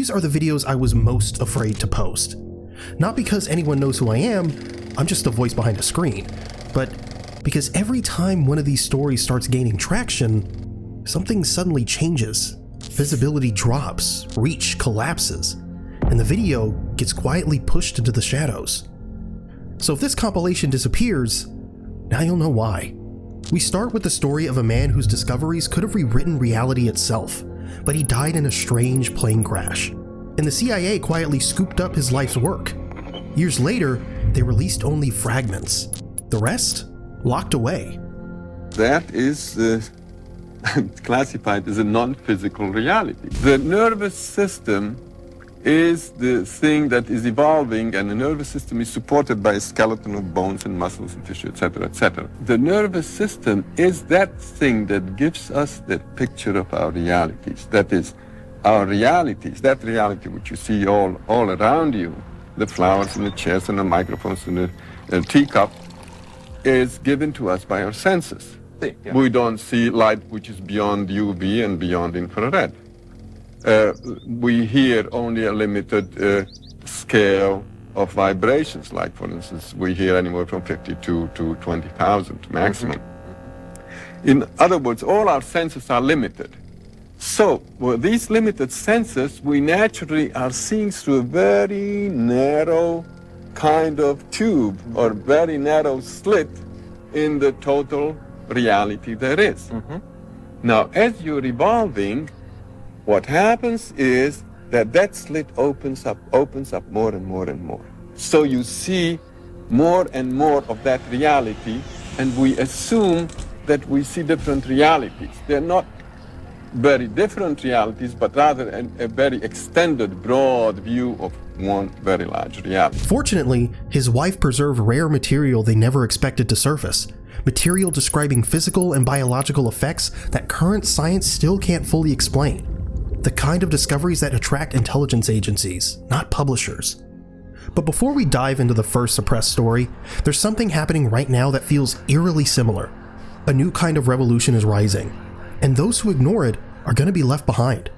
These are the videos I was most afraid to post. Not because anyone knows who I am, I'm just a voice behind a screen, but because every time one of these stories starts gaining traction, something suddenly changes. Visibility drops, reach collapses, and the video gets quietly pushed into the shadows. So if this compilation disappears, now you'll know why. We start with the story of a man whose discoveries could have rewritten reality itself, but he died in a strange plane crash. And the CIA quietly scooped up his life's work. Years later, they released only fragments. The rest, locked away. That is classified as a non-physical reality. The nervous system is the thing that is evolving, and the nervous system is supported by a skeleton of bones and muscles and tissue, etc., etc. The nervous system is that thing that gives us the picture of our realities. That is, our realities, that reality which you see all around you, the flowers and the chairs and the microphones and the teacup, is given to us by our senses. Yeah. We don't see light which is beyond UV and beyond infrared. We hear only a limited scale of vibrations, like, for instance, we hear anywhere from 52 to 20,000 maximum. Mm-hmm. In other words, all our senses are limited. So, with these limited senses, we naturally are seeing through a very narrow kind of tube or very narrow slit in the total reality there is. Mm-hmm. Now, as you're evolving, what happens is that slit opens up more and more and more. So you see more and more of that reality, and we assume that we see different realities. They're not very different realities, but rather a very extended, broad view of one very large reality. Fortunately, his wife preserved rare material they never expected to surface. Material describing physical and biological effects that current science still can't fully explain. The kind of discoveries that attract intelligence agencies, not publishers. But before we dive into the first suppressed story, there's something happening right now that feels eerily similar. A new kind of revolution is rising, and those who ignore it are going to be left behind.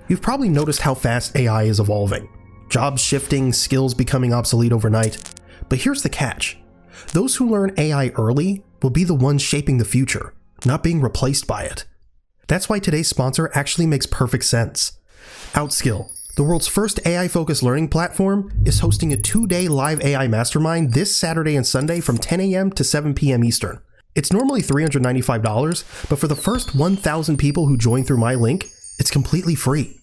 You've probably noticed how fast AI is evolving. Jobs shifting, skills becoming obsolete overnight. But here's the catch. Those who learn AI early will be the ones shaping the future, not being replaced by it. That's why today's sponsor actually makes perfect sense. Outskill, the world's first AI-focused learning platform, is hosting a 2-day live AI mastermind this Saturday and Sunday from 10 a.m. to 7 p.m. Eastern. It's normally $395, but for the first 1,000 people who join through my link, it's completely free.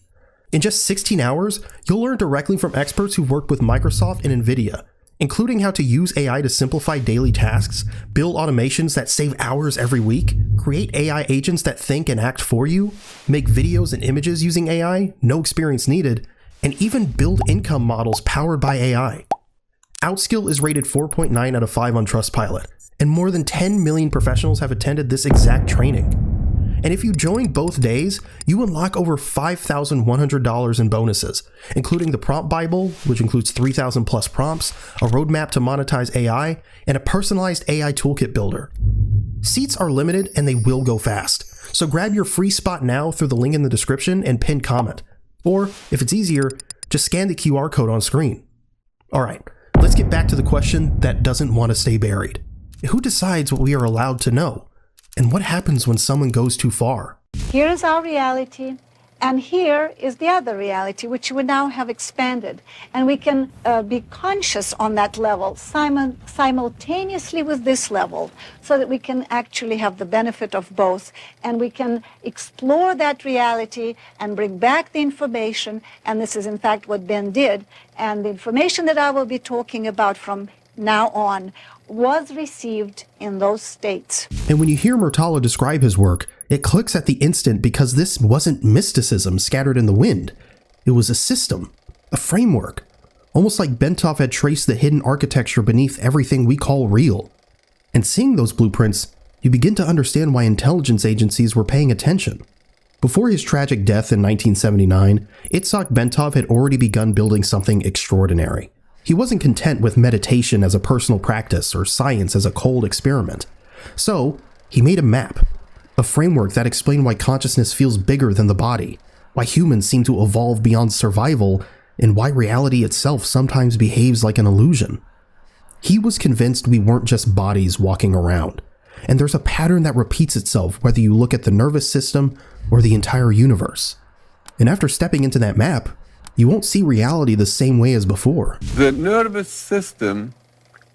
In just 16 hours, you'll learn directly from experts who've worked with Microsoft and NVIDIA, including how to use AI to simplify daily tasks, build automations that save hours every week, create AI agents that think and act for you, make videos and images using AI, no experience needed, and even build income models powered by AI. Outskill is rated 4.9 out of 5 on Trustpilot, and more than 10 million professionals have attended this exact training. And if you join both days, you unlock over $5,100 in bonuses, including the Prompt Bible, which includes 3,000 plus prompts, a roadmap to monetize AI, and a personalized AI toolkit builder. Seats are limited and they will go fast, so grab your free spot now through the link in the description and pinned comment. Or, if it's easier, just scan the QR code on screen. Alright, let's get back to the question that doesn't want to stay buried. Who decides what we are allowed to know? And what happens when someone goes too far? Here is our reality, and here is the other reality, which we now have expanded. And we can be conscious on that level simultaneously with this level, so that we can actually have the benefit of both. And we can explore that reality and bring back the information. And this is, in fact, what Ben did. And the information that I will be talking about from now on was received in those states. And when you hear Murtala describe his work, it clicks at the instant because this wasn't mysticism scattered in the wind. It was a system, a framework, almost like Bentov had traced the hidden architecture beneath everything we call real. And seeing those blueprints, you begin to understand why intelligence agencies were paying attention. Before his tragic death in 1979, Itzhak Bentov had already begun building something extraordinary. He wasn't content with meditation as a personal practice or science as a cold experiment. So, he made a map, a framework that explained why consciousness feels bigger than the body, why humans seem to evolve beyond survival, and why reality itself sometimes behaves like an illusion. He was convinced we weren't just bodies walking around, and there's a pattern that repeats itself whether you look at the nervous system or the entire universe. And after stepping into that map, you won't see reality the same way as before. The nervous system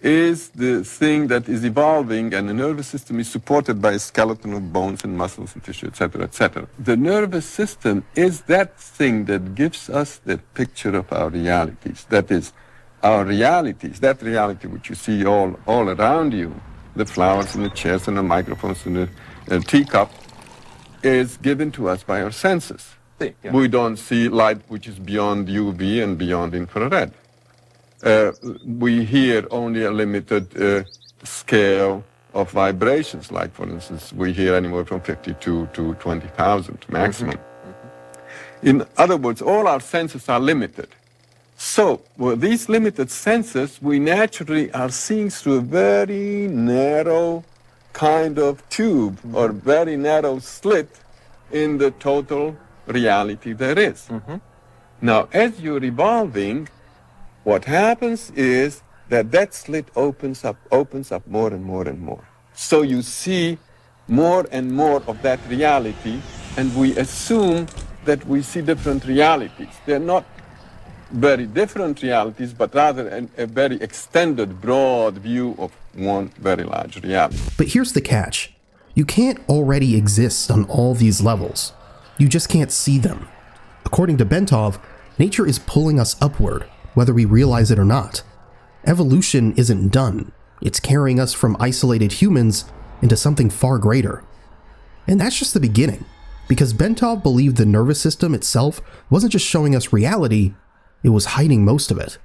is the thing that is evolving, and the nervous system is supported by a skeleton of bones and muscles and tissue, etc., etc. The nervous system is that thing that gives us the picture of our realities. That is, our realities, that reality which you see all around you, the flowers and the chairs and the microphones and the teacup, is given to us by our senses. Yeah. We don't see light which is beyond UV and beyond infrared. We hear only a limited scale of vibrations, like, for instance, we hear anywhere from 52 to 20,000 maximum. In other words, all our senses are limited. So, with these limited senses, we naturally are seeing through a very narrow kind of tube or very narrow slit in the total reality there is. Now, as you're evolving, what happens is that slit opens up more and more and more. So you see more and more of that reality, and we assume that we see different realities. They're not very different realities, but rather a very extended, broad view of one very large reality. But here's the catch. You can't already exist on all these levels. You just can't see them. According to Bentov, nature is pulling us upward, whether we realize it or not. Evolution isn't done. It's carrying us from isolated humans into something far greater. And that's just the beginning, because Bentov believed the nervous system itself wasn't just showing us reality, it was hiding most of it.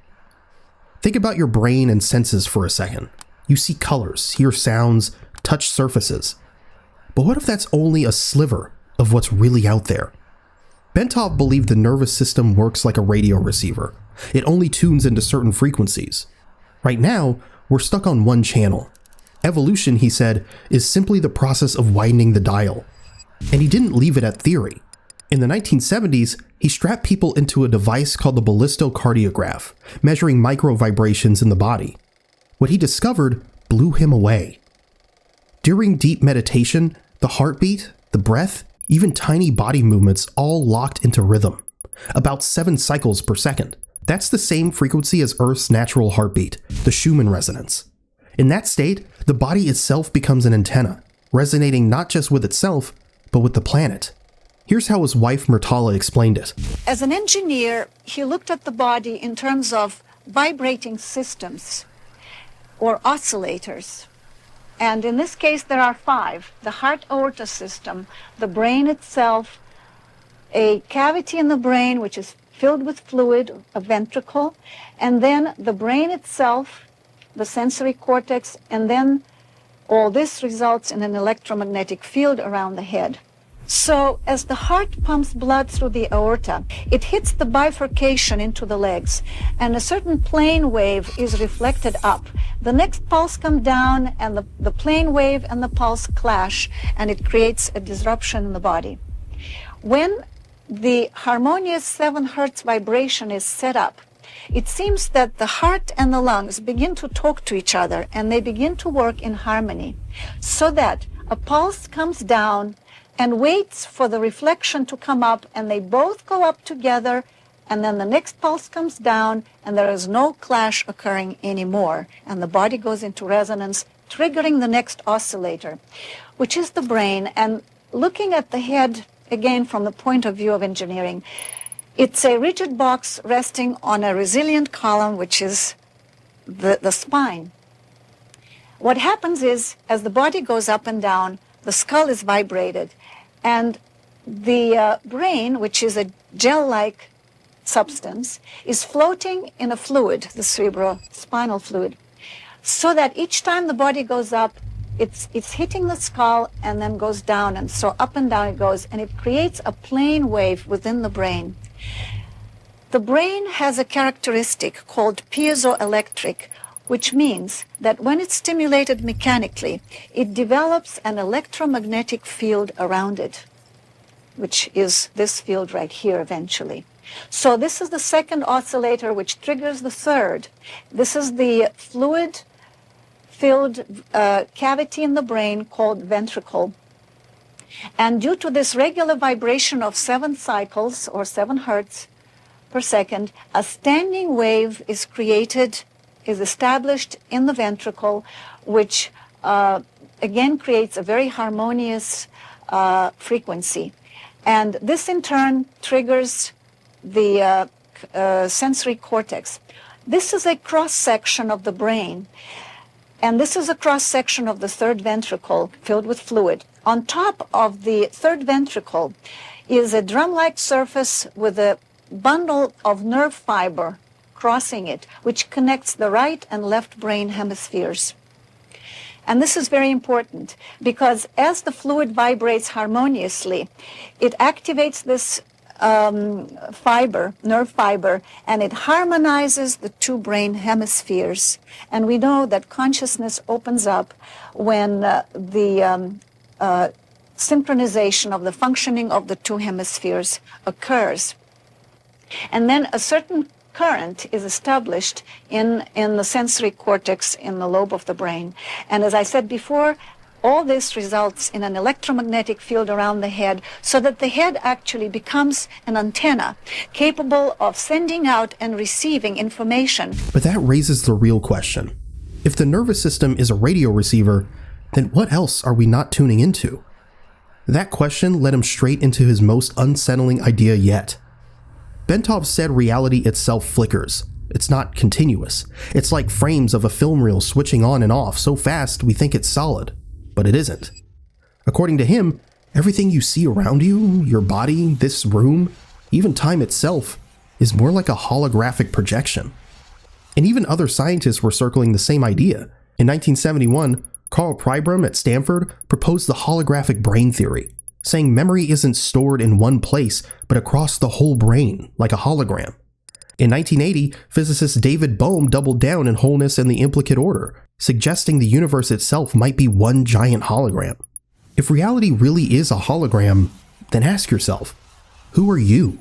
Think about your brain and senses for a second. You see colors, hear sounds, touch surfaces. But what if that's only a sliver of what's really out there? Bentov believed the nervous system works like a radio receiver. It only tunes into certain frequencies. Right now, we're stuck on one channel. Evolution, he said, is simply the process of widening the dial. And he didn't leave it at theory. In the 1970s, he strapped people into a device called the ballistocardiograph, measuring micro vibrations in the body. What he discovered blew him away. During deep meditation, the heartbeat, the breath, even tiny body movements all locked into rhythm, about 7 cycles per second. That's the same frequency as Earth's natural heartbeat, the Schumann resonance. In that state, the body itself becomes an antenna, resonating not just with itself, but with the planet. Here's how his wife Myrtala explained it. As an engineer, he looked at the body in terms of vibrating systems or oscillators. And in this case, there are 5. The heart-aorta system, the brain itself, a cavity in the brain which is filled with fluid, a ventricle, and then the brain itself, the sensory cortex, and then all this results in an electromagnetic field around the head. So as the heart pumps blood through the aorta, it hits the bifurcation into the legs, and a certain plane wave is reflected up. The next pulse comes down, and the plane wave and the pulse clash, and it creates a disruption in the body. When the harmonious 7 hertz vibration is set up, it seems that the heart and the lungs begin to talk to each other, and they begin to work in harmony, so that a pulse comes down and waits for the reflection to come up, and they both go up together, and then the next pulse comes down, and there is no clash occurring anymore, and the body goes into resonance, triggering the next oscillator, which is the brain. And looking at the head, again from the point of view of engineering, it's a rigid box resting on a resilient column, which is the spine. What happens is, as the body goes up and down, the skull is vibrated, and the brain, which is a gel-like substance, is floating in a fluid, the cerebrospinal fluid, so that each time the body goes up, it's hitting the skull and then goes down, and so up and down it goes, and it creates a plane wave within the brain. The brain has a characteristic called piezoelectric, which means that when it's stimulated mechanically, it develops an electromagnetic field around it. which is this field right here eventually. So this is the second oscillator which triggers the third. This is the fluid-filled cavity in the brain called ventricle. And due to this regular vibration of 7 cycles or 7 hertz per second, a standing wave is established in the ventricle, which again creates a very harmonious frequency. And this in turn triggers the sensory cortex. This is a cross-section of the brain, and this is a cross-section of the third ventricle filled with fluid. On top of the third ventricle is a drum-like surface with a bundle of nerve fiber crossing it, which connects the right and left brain hemispheres. And this is very important because as the fluid vibrates harmoniously, it activates this nerve fiber, and it harmonizes the 2 brain hemispheres. And we know that consciousness opens up when the synchronization of the functioning of the 2 hemispheres occurs. And then a certain current is established in the sensory cortex in the lobe of the brain. And as I said before, all this results in an electromagnetic field around the head, so that the head actually becomes an antenna capable of sending out and receiving information. But that raises the real question. If the nervous system is a radio receiver, then what else are we not tuning into? That question led him straight into his most unsettling idea yet. Bentov said reality itself flickers. It's not continuous. It's like frames of a film reel switching on and off so fast we think it's solid. But it isn't. According to him, everything you see around you, your body, this room, even time itself, is more like a holographic projection. And even other scientists were circling the same idea. In 1971, Carl Pribram at Stanford proposed the holographic brain theory, saying memory isn't stored in one place, but across the whole brain, like a hologram. In 1980, physicist David Bohm doubled down in wholeness and the implicate order, suggesting the universe itself might be one giant hologram. If reality really is a hologram, then ask yourself, who are you?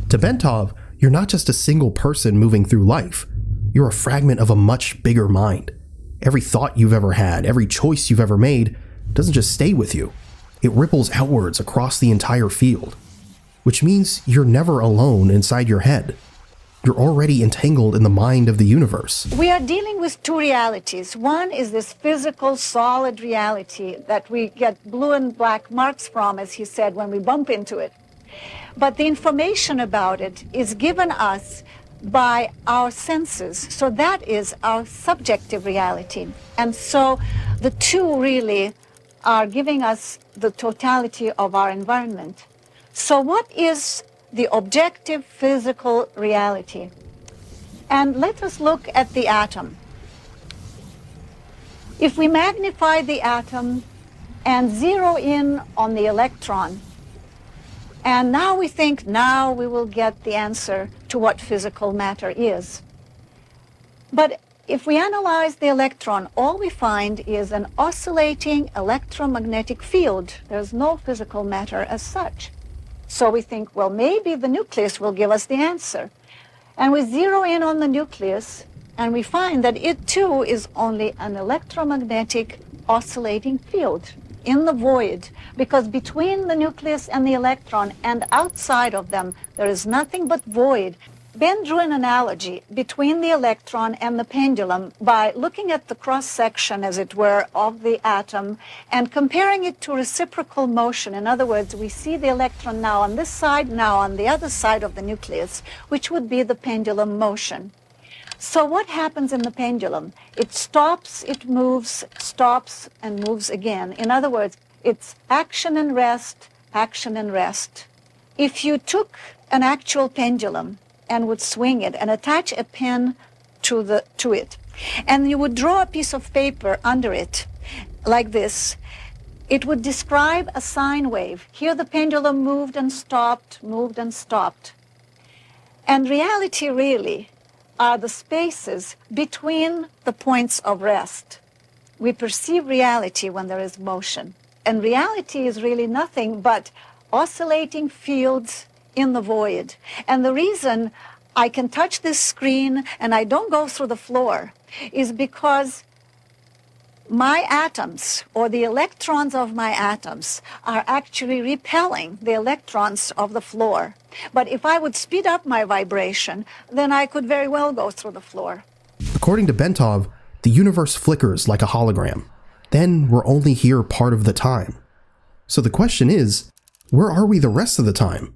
To Bentov, you're not just a single person moving through life. You're a fragment of a much bigger mind. Every thought you've ever had, every choice you've ever made, doesn't just stay with you. It ripples outwards across the entire field. Which means you're never alone inside your head. You're already entangled in the mind of the universe. We are dealing with 2 realities. One is this physical, solid reality that we get blue and black marks from, as he said, when we bump into it. But the information about it is given us by our senses. So that is our subjective reality. And so the 2 really are giving us the totality of our environment. So what is the objective physical reality? And let us look at the atom. If we magnify the atom and zero in on the electron, and now we think now we will get the answer to what physical matter is. But if we analyze the electron, all we find is an oscillating electromagnetic field. There's no physical matter as such. So we think, well, maybe the nucleus will give us the answer. And we zero in on the nucleus, and we find that it too is only an electromagnetic oscillating field in the void, because between the nucleus and the electron and outside of them, there is nothing but void. Ben drew an analogy between the electron and the pendulum by looking at the cross-section, as it were, of the atom and comparing it to reciprocal motion. In other words, we see the electron now on this side, now on the other side of the nucleus, which would be the pendulum motion. So what happens in the pendulum? It stops, it moves, stops, and moves again. In other words, it's action and rest, action and rest. If you took an actual pendulum and would swing it and attach a pen to it, and you would draw a piece of paper under it like this, it would describe a sine wave. Here the pendulum moved and stopped, moved and stopped. And reality really are the spaces between the points of rest. We perceive reality when there is motion. And reality is really nothing but oscillating fields in the void. And the reason I can touch this screen and I don't go through the floor is because my atoms, or the electrons of my atoms, are actually repelling the electrons of the floor. But if I would speed up my vibration, then I could very well go through the floor. According to Bentov, the universe flickers like a hologram. Then we're only here part of the time. So the question is, where are we the rest of the time?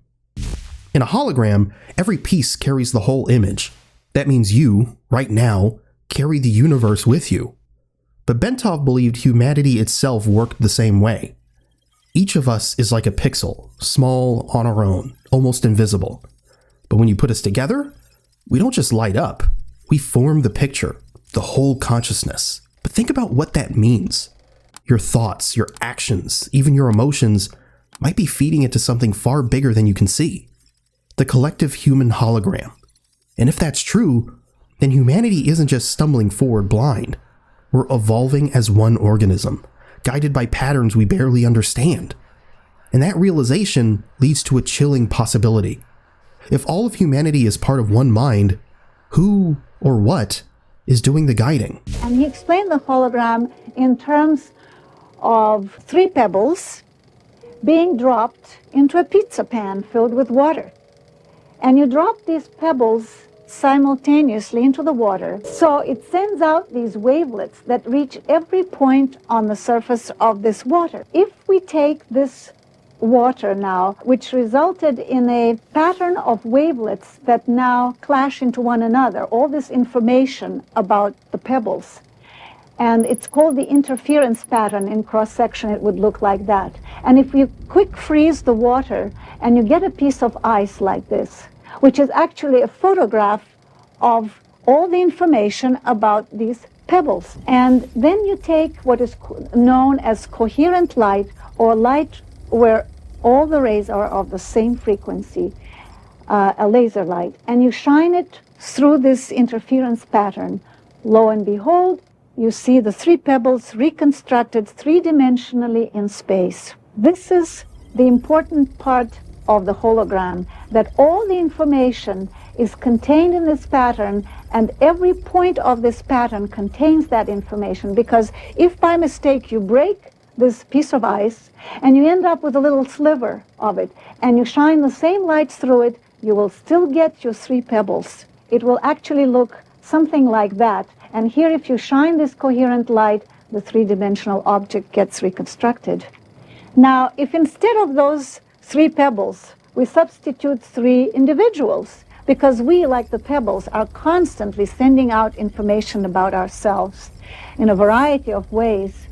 In a hologram, every piece carries the whole image. That means you, right now, carry the universe with you. But Bentov believed humanity itself worked the same way. Each of us is like a pixel, small on our own, almost invisible. But when you put us together, we don't just light up. We form the picture, the whole consciousness. But think about what that means. Your thoughts, your actions, even your emotions might be feeding into something far bigger than you can see. The collective human hologram. And if that's true, then humanity isn't just stumbling forward blind. We're evolving as one organism, guided by patterns we barely understand. And that realization leads to a chilling possibility. If all of humanity is part of one mind, who or what is doing the guiding? And he explained the hologram in terms of 3 pebbles being dropped into a pizza pan filled with water. And you drop these pebbles simultaneously into the water. So it sends out these wavelets that reach every point on the surface of this water. If we take this water now, which resulted in a pattern of wavelets that now clash into one another, all this information about the pebbles, and it's called the interference pattern. In cross-section it would look like that. And if you quick freeze the water and you get a piece of ice like this, which is actually a photograph of all the information about these pebbles. And then you take what is known as coherent light, or light where all the rays are of the same frequency, a laser light, and you shine it through this interference pattern. Lo and behold, you see the 3 pebbles reconstructed 3-dimensionally in space. This is the important part of the hologram, that all the information is contained in this pattern, and every point of this pattern contains that information, because if by mistake you break this piece of ice and you end up with a little sliver of it and you shine the same light through it, you will still get your 3 pebbles. It will actually look something like that. And here, if you shine this coherent light, the 3-dimensional object gets reconstructed. Now, if instead of those 3 pebbles, we substitute 3 individuals, because we, like the pebbles, are constantly sending out information about ourselves in a variety of ways.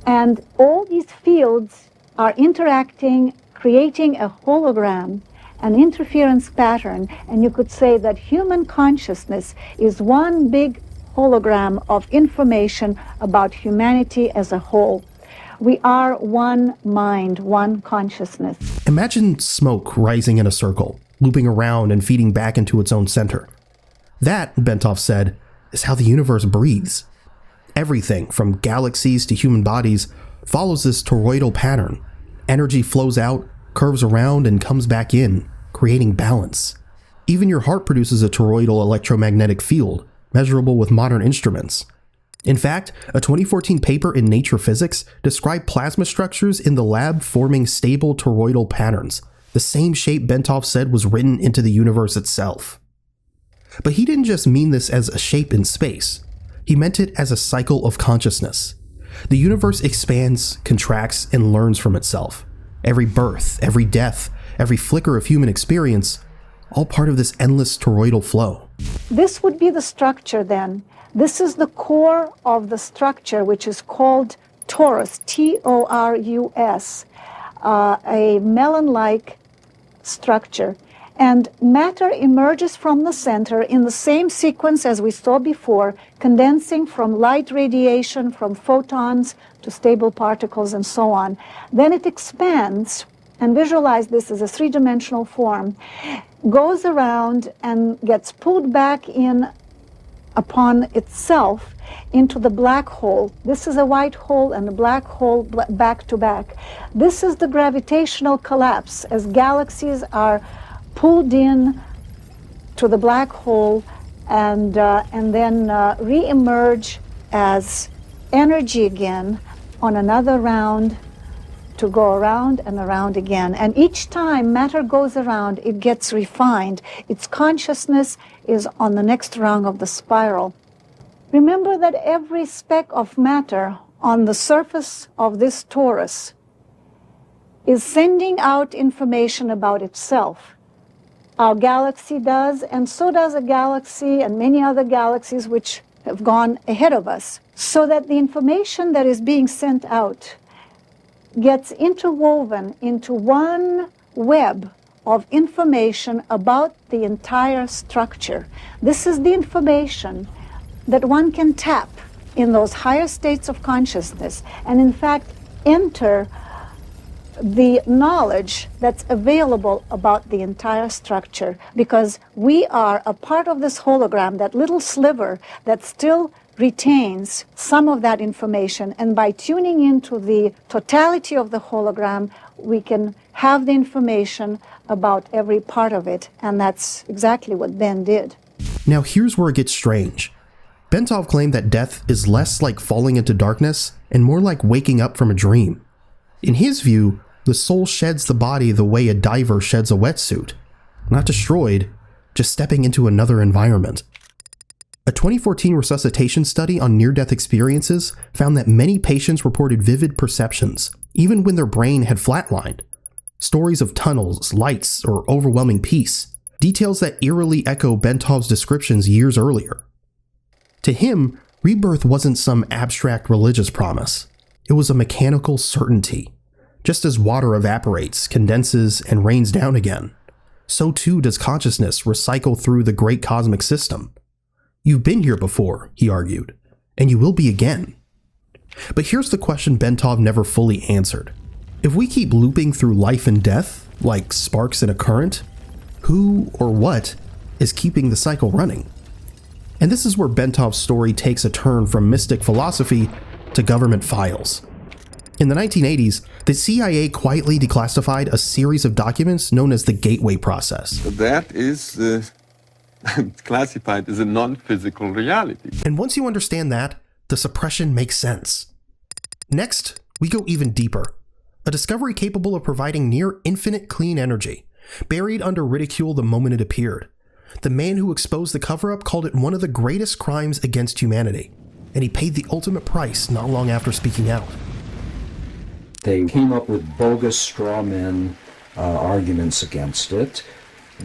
And all these fields are interacting, creating a hologram, an interference pattern, and you could say that human consciousness is one big hologram of information about humanity as a whole. We are one mind, one consciousness. Imagine smoke rising in a circle, looping around and feeding back into its own center. That, Bentov said, is how the universe breathes. Everything, from galaxies to human bodies, follows this toroidal pattern. Energy flows out, curves around, and comes back in, creating balance. Even your heart produces a toroidal electromagnetic field, measurable with modern instruments. In fact, a 2014 paper in Nature Physics described plasma structures in the lab forming stable toroidal patterns, the same shape Bentov said was written into the universe itself. But he didn't just mean this as a shape in space. He meant it as a cycle of consciousness. The universe expands, contracts, and learns from itself. Every birth, every death, every flicker of human experience, all part of this endless toroidal flow. This would be the structure then. This is the core of the structure, which is called torus, T-O-R-U-S, a melon-like structure. And matter emerges from the center in the same sequence as we saw before, condensing from light radiation, from photons to stable particles and so on. Then it expands, and visualize this as a 3-dimensional form, goes around and gets pulled back in upon itself into the black hole. This is a white hole and a black hole back to back. This is the gravitational collapse as galaxies are pulled in to the black hole and then re-emerge as energy again on another round to go around and around again. And each time matter goes around, it gets refined. Its consciousness is on the next rung of the spiral. Remember that every speck of matter on the surface of this torus is sending out information about itself. Our galaxy does, and so does a galaxy and many other galaxies which have gone ahead of us, so that the information that is being sent out gets interwoven into one web of information about the entire structure. This is the information that one can tap in those higher states of consciousness and in fact enter the knowledge that's available about the entire structure, because we are a part of this hologram, that little sliver that still retains some of that information, and by tuning into the totality of the hologram, we can have the information about every part of it, and that's exactly what Ben did. Now here's where it gets strange. Bentov claimed that death is less like falling into darkness and more like waking up from a dream. In his view, the soul sheds the body the way a diver sheds a wetsuit. Not destroyed, just stepping into another environment. A 2014 resuscitation study on near-death experiences found that many patients reported vivid perceptions, even when their brain had flatlined. Stories of tunnels, lights, or overwhelming peace. Details that eerily echo Bentov's descriptions years earlier. To him, rebirth wasn't some abstract religious promise. It was a mechanical certainty. Just as water evaporates, condenses, and rains down again, so too does consciousness recycle through the great cosmic system. You've been here before, he argued, and you will be again. But here's the question Bentov never fully answered. If we keep looping through life and death, like sparks in a current, who or what is keeping the cycle running? And this is where Bentov's story takes a turn from mystic philosophy to government files. In the 1980s, the CIA quietly declassified a series of documents known as the Gateway Process. That is classified as a non-physical reality. And once you understand that, the suppression makes sense. Next, we go even deeper. A discovery capable of providing near infinite clean energy, buried under ridicule the moment it appeared. The man who exposed the cover-up called it one of the greatest crimes against humanity, and he paid the ultimate price not long after speaking out. They came up with bogus straw men arguments against it,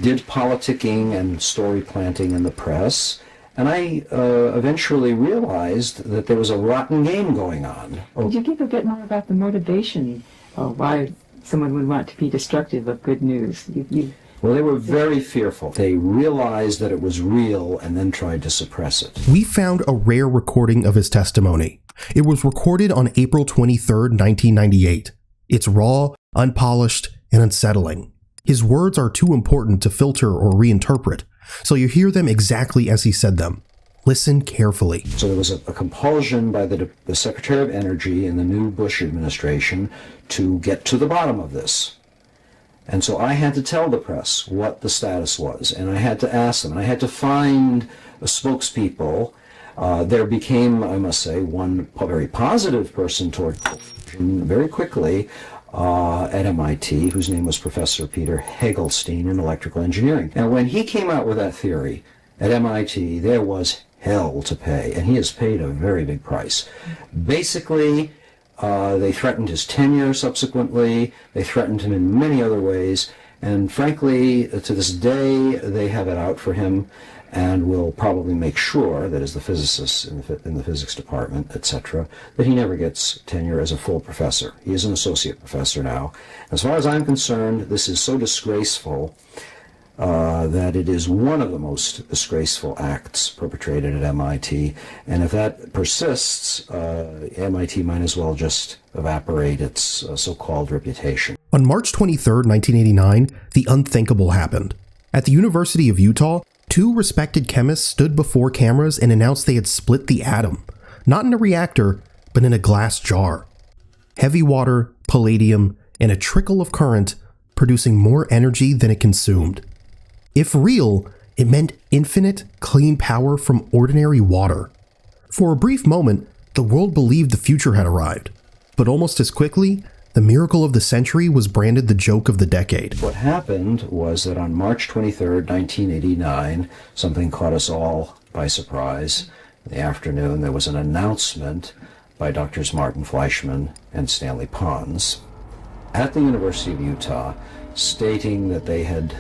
did politicking and story planting in the press, and I eventually realized that there was a rotten game going on. Could you give a bit more about the motivation of why someone would want to be destructive of good news? Well, they were very fearful. They realized that it was real and then tried to suppress it. We found a rare recording of his testimony. It was recorded on April 23, 1998. It's raw, unpolished, and unsettling. His words are too important to filter or reinterpret, so you hear them exactly as he said them. Listen carefully. So there was a compulsion by the Secretary of Energy in the new Bush administration to get to the bottom of this. And so I had to tell the press what the status was, and I had to ask them, and I had to find spokespeople. There became, I must say, one very positive person toward coercion very quickly at MIT, whose name was Professor Peter Hagelstein in electrical engineering. Now, when he came out with that theory at MIT, there was hell to pay, and he has paid a very big price. Basically, they threatened his tenure subsequently. They threatened him in many other ways. And frankly, to this day, they have it out for him and will probably make sure, that is the physicists in the physics department, etc., that he never gets tenure as a full professor. He is an associate professor now. As far as I'm concerned, this is so disgraceful that it is one of the most disgraceful acts perpetrated at MIT. And if that persists, MIT might as well just evaporate its so-called reputation. On March 23, 1989, the unthinkable happened. At the University of Utah, Two respected chemists stood before cameras and announced they had split the atom, not in a reactor, but in a glass jar. Heavy water, palladium, and a trickle of current, producing more energy than it consumed. If real, it meant infinite, clean power from ordinary water. For a brief moment, the world believed the future had arrived, but almost as quickly, the miracle of the century was branded the joke of the decade. What happened was that on March 23rd, 1989, something caught us all by surprise. In the afternoon, there was an announcement by Drs. Martin Fleischmann and Stanley Pons at the University of Utah, stating that they had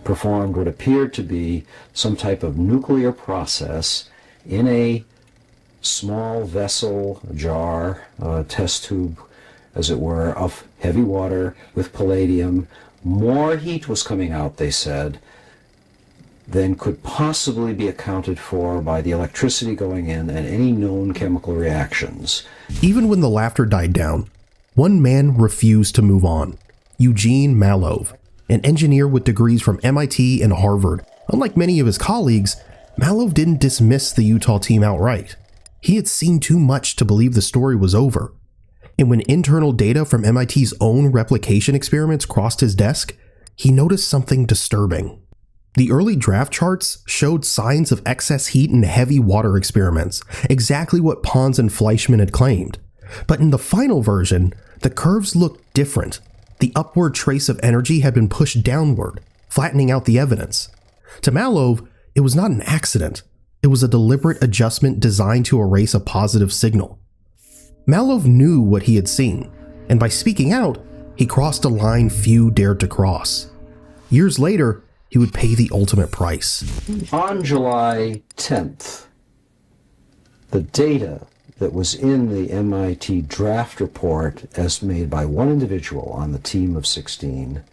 performed what appeared to be some type of nuclear process in a small vessel, a jar, a test tube, as it were, of heavy water with palladium. More heat was coming out, they said, than could possibly be accounted for by the electricity going in and any known chemical reactions. Even when the laughter died down, one man refused to move on. Eugene Mallove, an engineer with degrees from MIT and Harvard. Unlike many of his colleagues, Mallove didn't dismiss the Utah team outright. He had seen too much to believe the story was over. And when internal data from MIT's own replication experiments crossed his desk, he noticed something disturbing. The early draft charts showed signs of excess heat in heavy water experiments, exactly what Pons and Fleischmann had claimed. But in the final version, the curves looked different. The upward trace of energy had been pushed downward, flattening out the evidence. To Mallove, it was not an accident. It was a deliberate adjustment designed to erase a positive signal. Mallove knew what he had seen, and by speaking out, he crossed a line few dared to cross. Years later, he would pay the ultimate price. On July 10th, the data that was in the MIT draft report, as made by one individual on the team of 16,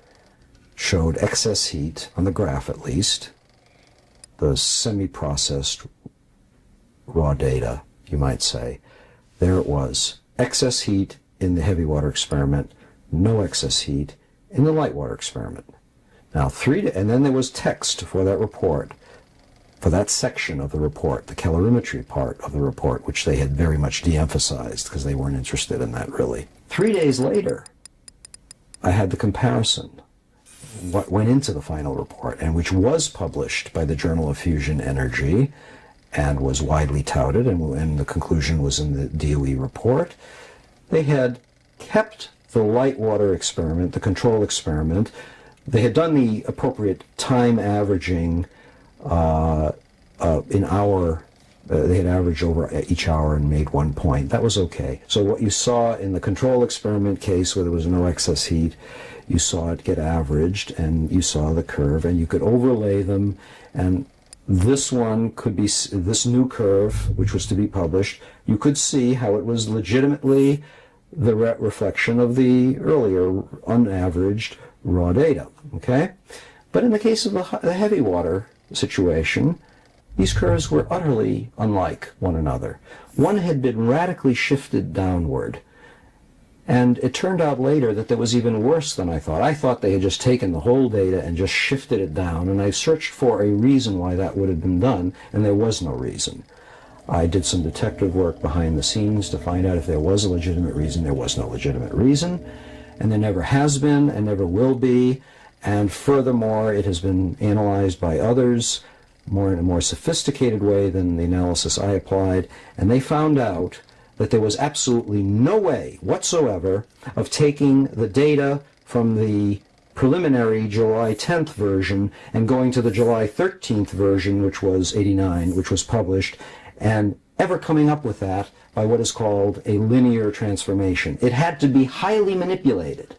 showed excess heat, on the graph at least, the semi-processed raw data, you might say. There it was, excess heat in the heavy water experiment, no excess heat in the light water experiment. Now, and then there was text for that report, for that section of the report, the calorimetry part of the report, which they had very much de-emphasized because they weren't interested in that really. 3 days later, I had the comparison, what went into the final report, and which was published by the Journal of Fusion Energy, and was widely touted, and the conclusion was in the DOE report. They had kept the light water experiment, the control experiment. They had done the appropriate time averaging in hour. They had averaged over each hour and made 1 point. That was okay. So what you saw in the control experiment case, where there was no excess heat, you saw it get averaged, and you saw the curve, and you could overlay them, and this one could be, this new curve, which was to be published, you could see how it was legitimately the reflection of the earlier unaveraged raw data, okay? But in the case of the heavy water situation, these curves were utterly unlike one another. One had been radically shifted downward, and it turned out later that that was even worse than I thought. I thought they had just taken the whole data and just shifted it down, and I searched for a reason why that would have been done, and there was no reason. I did some detective work behind the scenes to find out if there was a legitimate reason. There was no legitimate reason, and there never has been and never will be. And furthermore, it has been analyzed by others in a more sophisticated way than the analysis I applied, and they found out that there was absolutely no way whatsoever of taking the data from the preliminary July 10th version and going to the July 13th version, which was 89, which was published, and ever coming up with that by what is called a linear transformation. It had to be highly manipulated.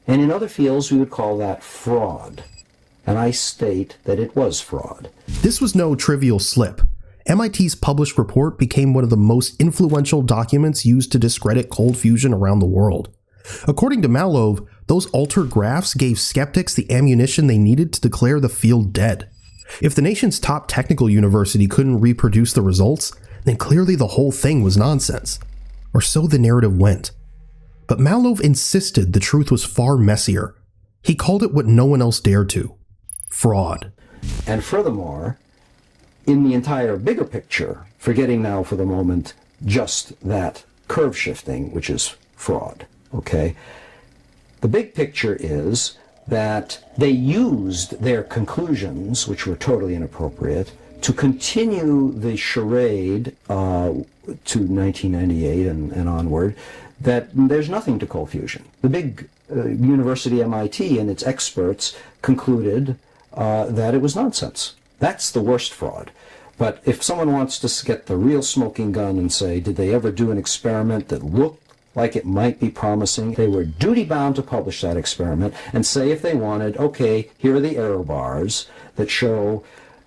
And in other fields, we would call that fraud. And I state that it was fraud. This was no trivial slip. MIT's published report became one of the most influential documents used to discredit cold fusion around the world. According to Mallove, those altered graphs gave skeptics the ammunition they needed to declare the field dead. If the nation's top technical university couldn't reproduce the results, then clearly the whole thing was nonsense. Or so the narrative went. But Mallove insisted the truth was far messier. He called it what no one else dared to: fraud. And furthermore, in the entire bigger picture, forgetting now for the moment just that curve shifting, which is fraud, okay? The big picture is that they used their conclusions, which were totally inappropriate, to continue the charade to 1998 and onward, that there's nothing to cold fusion. The big university MIT and its experts concluded that it was nonsense. That's the worst fraud. But if someone wants to get the real smoking gun and say, did they ever do an experiment that looked like it might be promising, they were duty-bound to publish that experiment and say if they wanted, okay, here are the error bars that show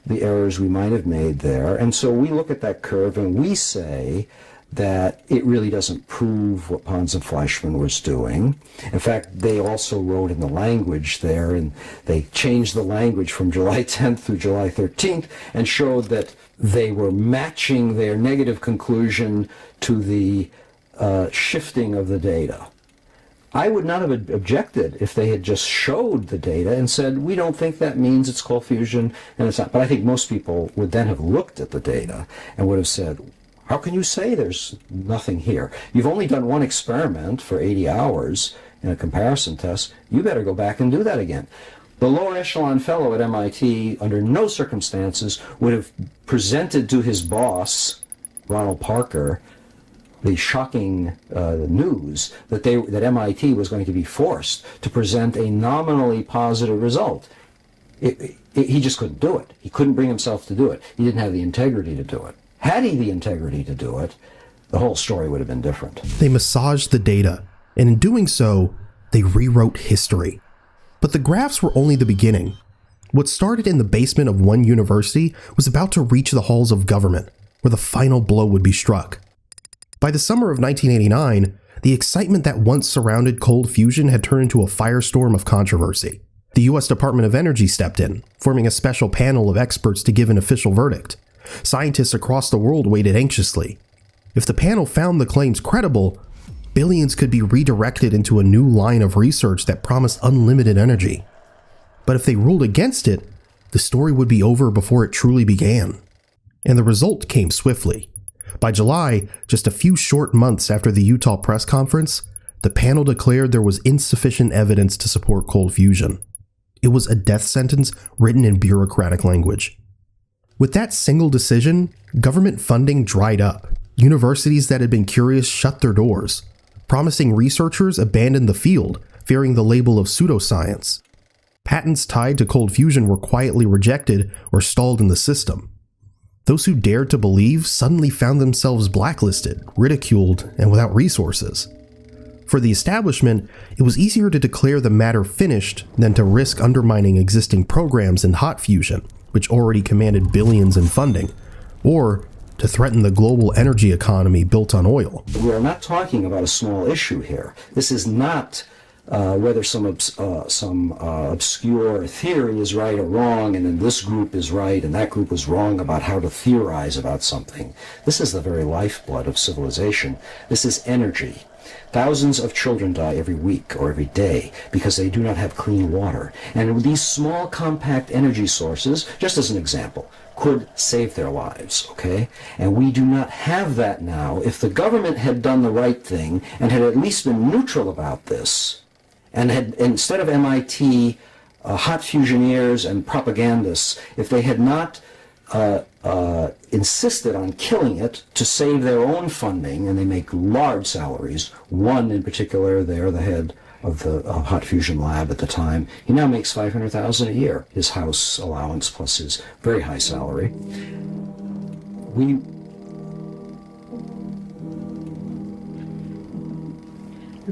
the errors we might have made there. And so we look at that curve and we say that it really doesn't prove what Pons and Fleischmann was doing. In fact, they also wrote in the language there, and they changed the language from July 10th through July 13th and showed that they were matching their negative conclusion to the shifting of the data. I would not have objected if they had just showed the data and said, we don't think that means it's cold fusion, and it's not. But I think most people would then have looked at the data and would have said, how can you say there's nothing here? You've only done one experiment for 80 hours in a comparison test. You better go back and do that again. The lower echelon fellow at MIT, under no circumstances, would have presented to his boss, Ronald Parker, the shocking news that MIT was going to be forced to present a nominally positive result. He just couldn't do it. He couldn't bring himself to do it. He didn't have the integrity to do it. Had he the integrity to do it, the whole story would have been different. They massaged the data, and in doing so, they rewrote history. But the graphs were only the beginning. What started in the basement of one university was about to reach the halls of government, where the final blow would be struck. By the summer of 1989, the excitement that once surrounded cold fusion had turned into a firestorm of controversy. The US Department of Energy stepped in, forming a special panel of experts to give an official verdict. Scientists across the world waited anxiously. If the panel found the claims credible, billions could be redirected into a new line of research that promised unlimited energy. But if they ruled against it, the story would be over before it truly began. And the result came swiftly. By July, just a few short months after the Utah press conference, the panel declared there was insufficient evidence to support cold fusion. It was a death sentence written in bureaucratic language. With that single decision, government funding dried up. Universities that had been curious shut their doors. Promising researchers abandoned the field, fearing the label of pseudoscience. Patents tied to cold fusion were quietly rejected or stalled in the system. Those who dared to believe suddenly found themselves blacklisted, ridiculed, and without resources. For the establishment, it was easier to declare the matter finished than to risk undermining existing programs in hot fusion, which already commanded billions in funding, or to threaten the global energy economy built on oil. We are not talking about a small issue here. This is not whether some obscure theory is right or wrong, and then this group is right and that group was wrong about how to theorize about something. This is the very lifeblood of civilization. This is energy. Thousands of children die every week or every day because they do not have clean water. And these small, compact energy sources, just as an example, could save their lives, okay? And we do not have that now. If the government had done the right thing and had at least been neutral about this, and had, instead of MIT hot fusioneers and propagandists, if they had not insisted on killing it to save their own funding, and they make large salaries. One in particular, there, the head of the hot fusion lab at the time, he now makes $500,000 a year, his house allowance plus his very high salary.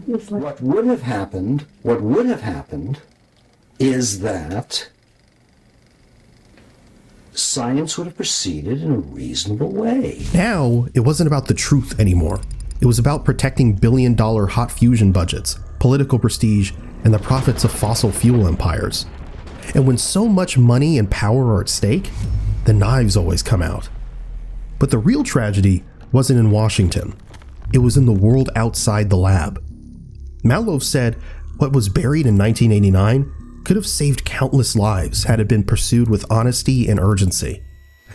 What would have happened is that science would have proceeded in a reasonable way. Now, it wasn't about the truth anymore. It was about protecting billion-dollar hot fusion budgets, political prestige, and the profits of fossil fuel empires. And when so much money and power are at stake, the knives always come out. But the real tragedy wasn't in Washington. It was in the world outside the lab. Mallove said what was buried in 1989 could have saved countless lives had it been pursued with honesty and urgency.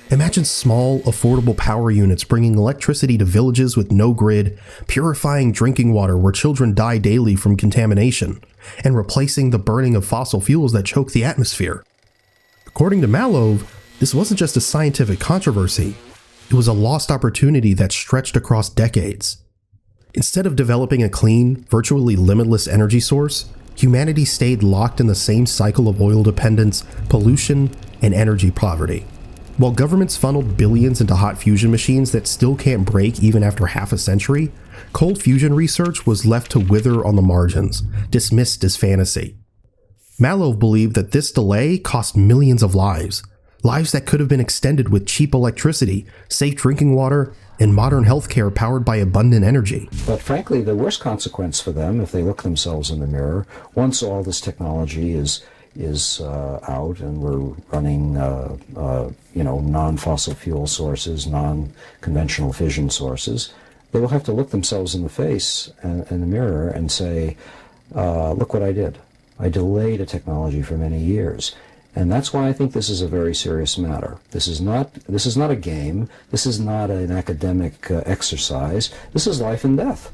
Imagine small, affordable power units bringing electricity to villages with no grid, purifying drinking water where children die daily from contamination, and replacing the burning of fossil fuels that choke the atmosphere. According to Mallove, this wasn't just a scientific controversy, it was a lost opportunity that stretched across decades. Instead of developing a clean, virtually limitless energy source, humanity stayed locked in the same cycle of oil dependence, pollution, and energy poverty. While governments funneled billions into hot fusion machines that still can't break even after half a century, cold fusion research was left to wither on the margins, dismissed as fantasy. Mallove believed that this delay cost millions of lives that could have been extended with cheap electricity, safe drinking water, and modern healthcare powered by abundant energy. But frankly, the worst consequence for them, if they look themselves in the mirror, once all this technology is out and we're running, non-fossil fuel sources, non-conventional fission sources, they will have to look themselves in the face and in the mirror and say, look what I did. I delayed a technology for many years. And that's why I think this is a very serious matter. This is not a game. This is not an academic exercise. This is life and death.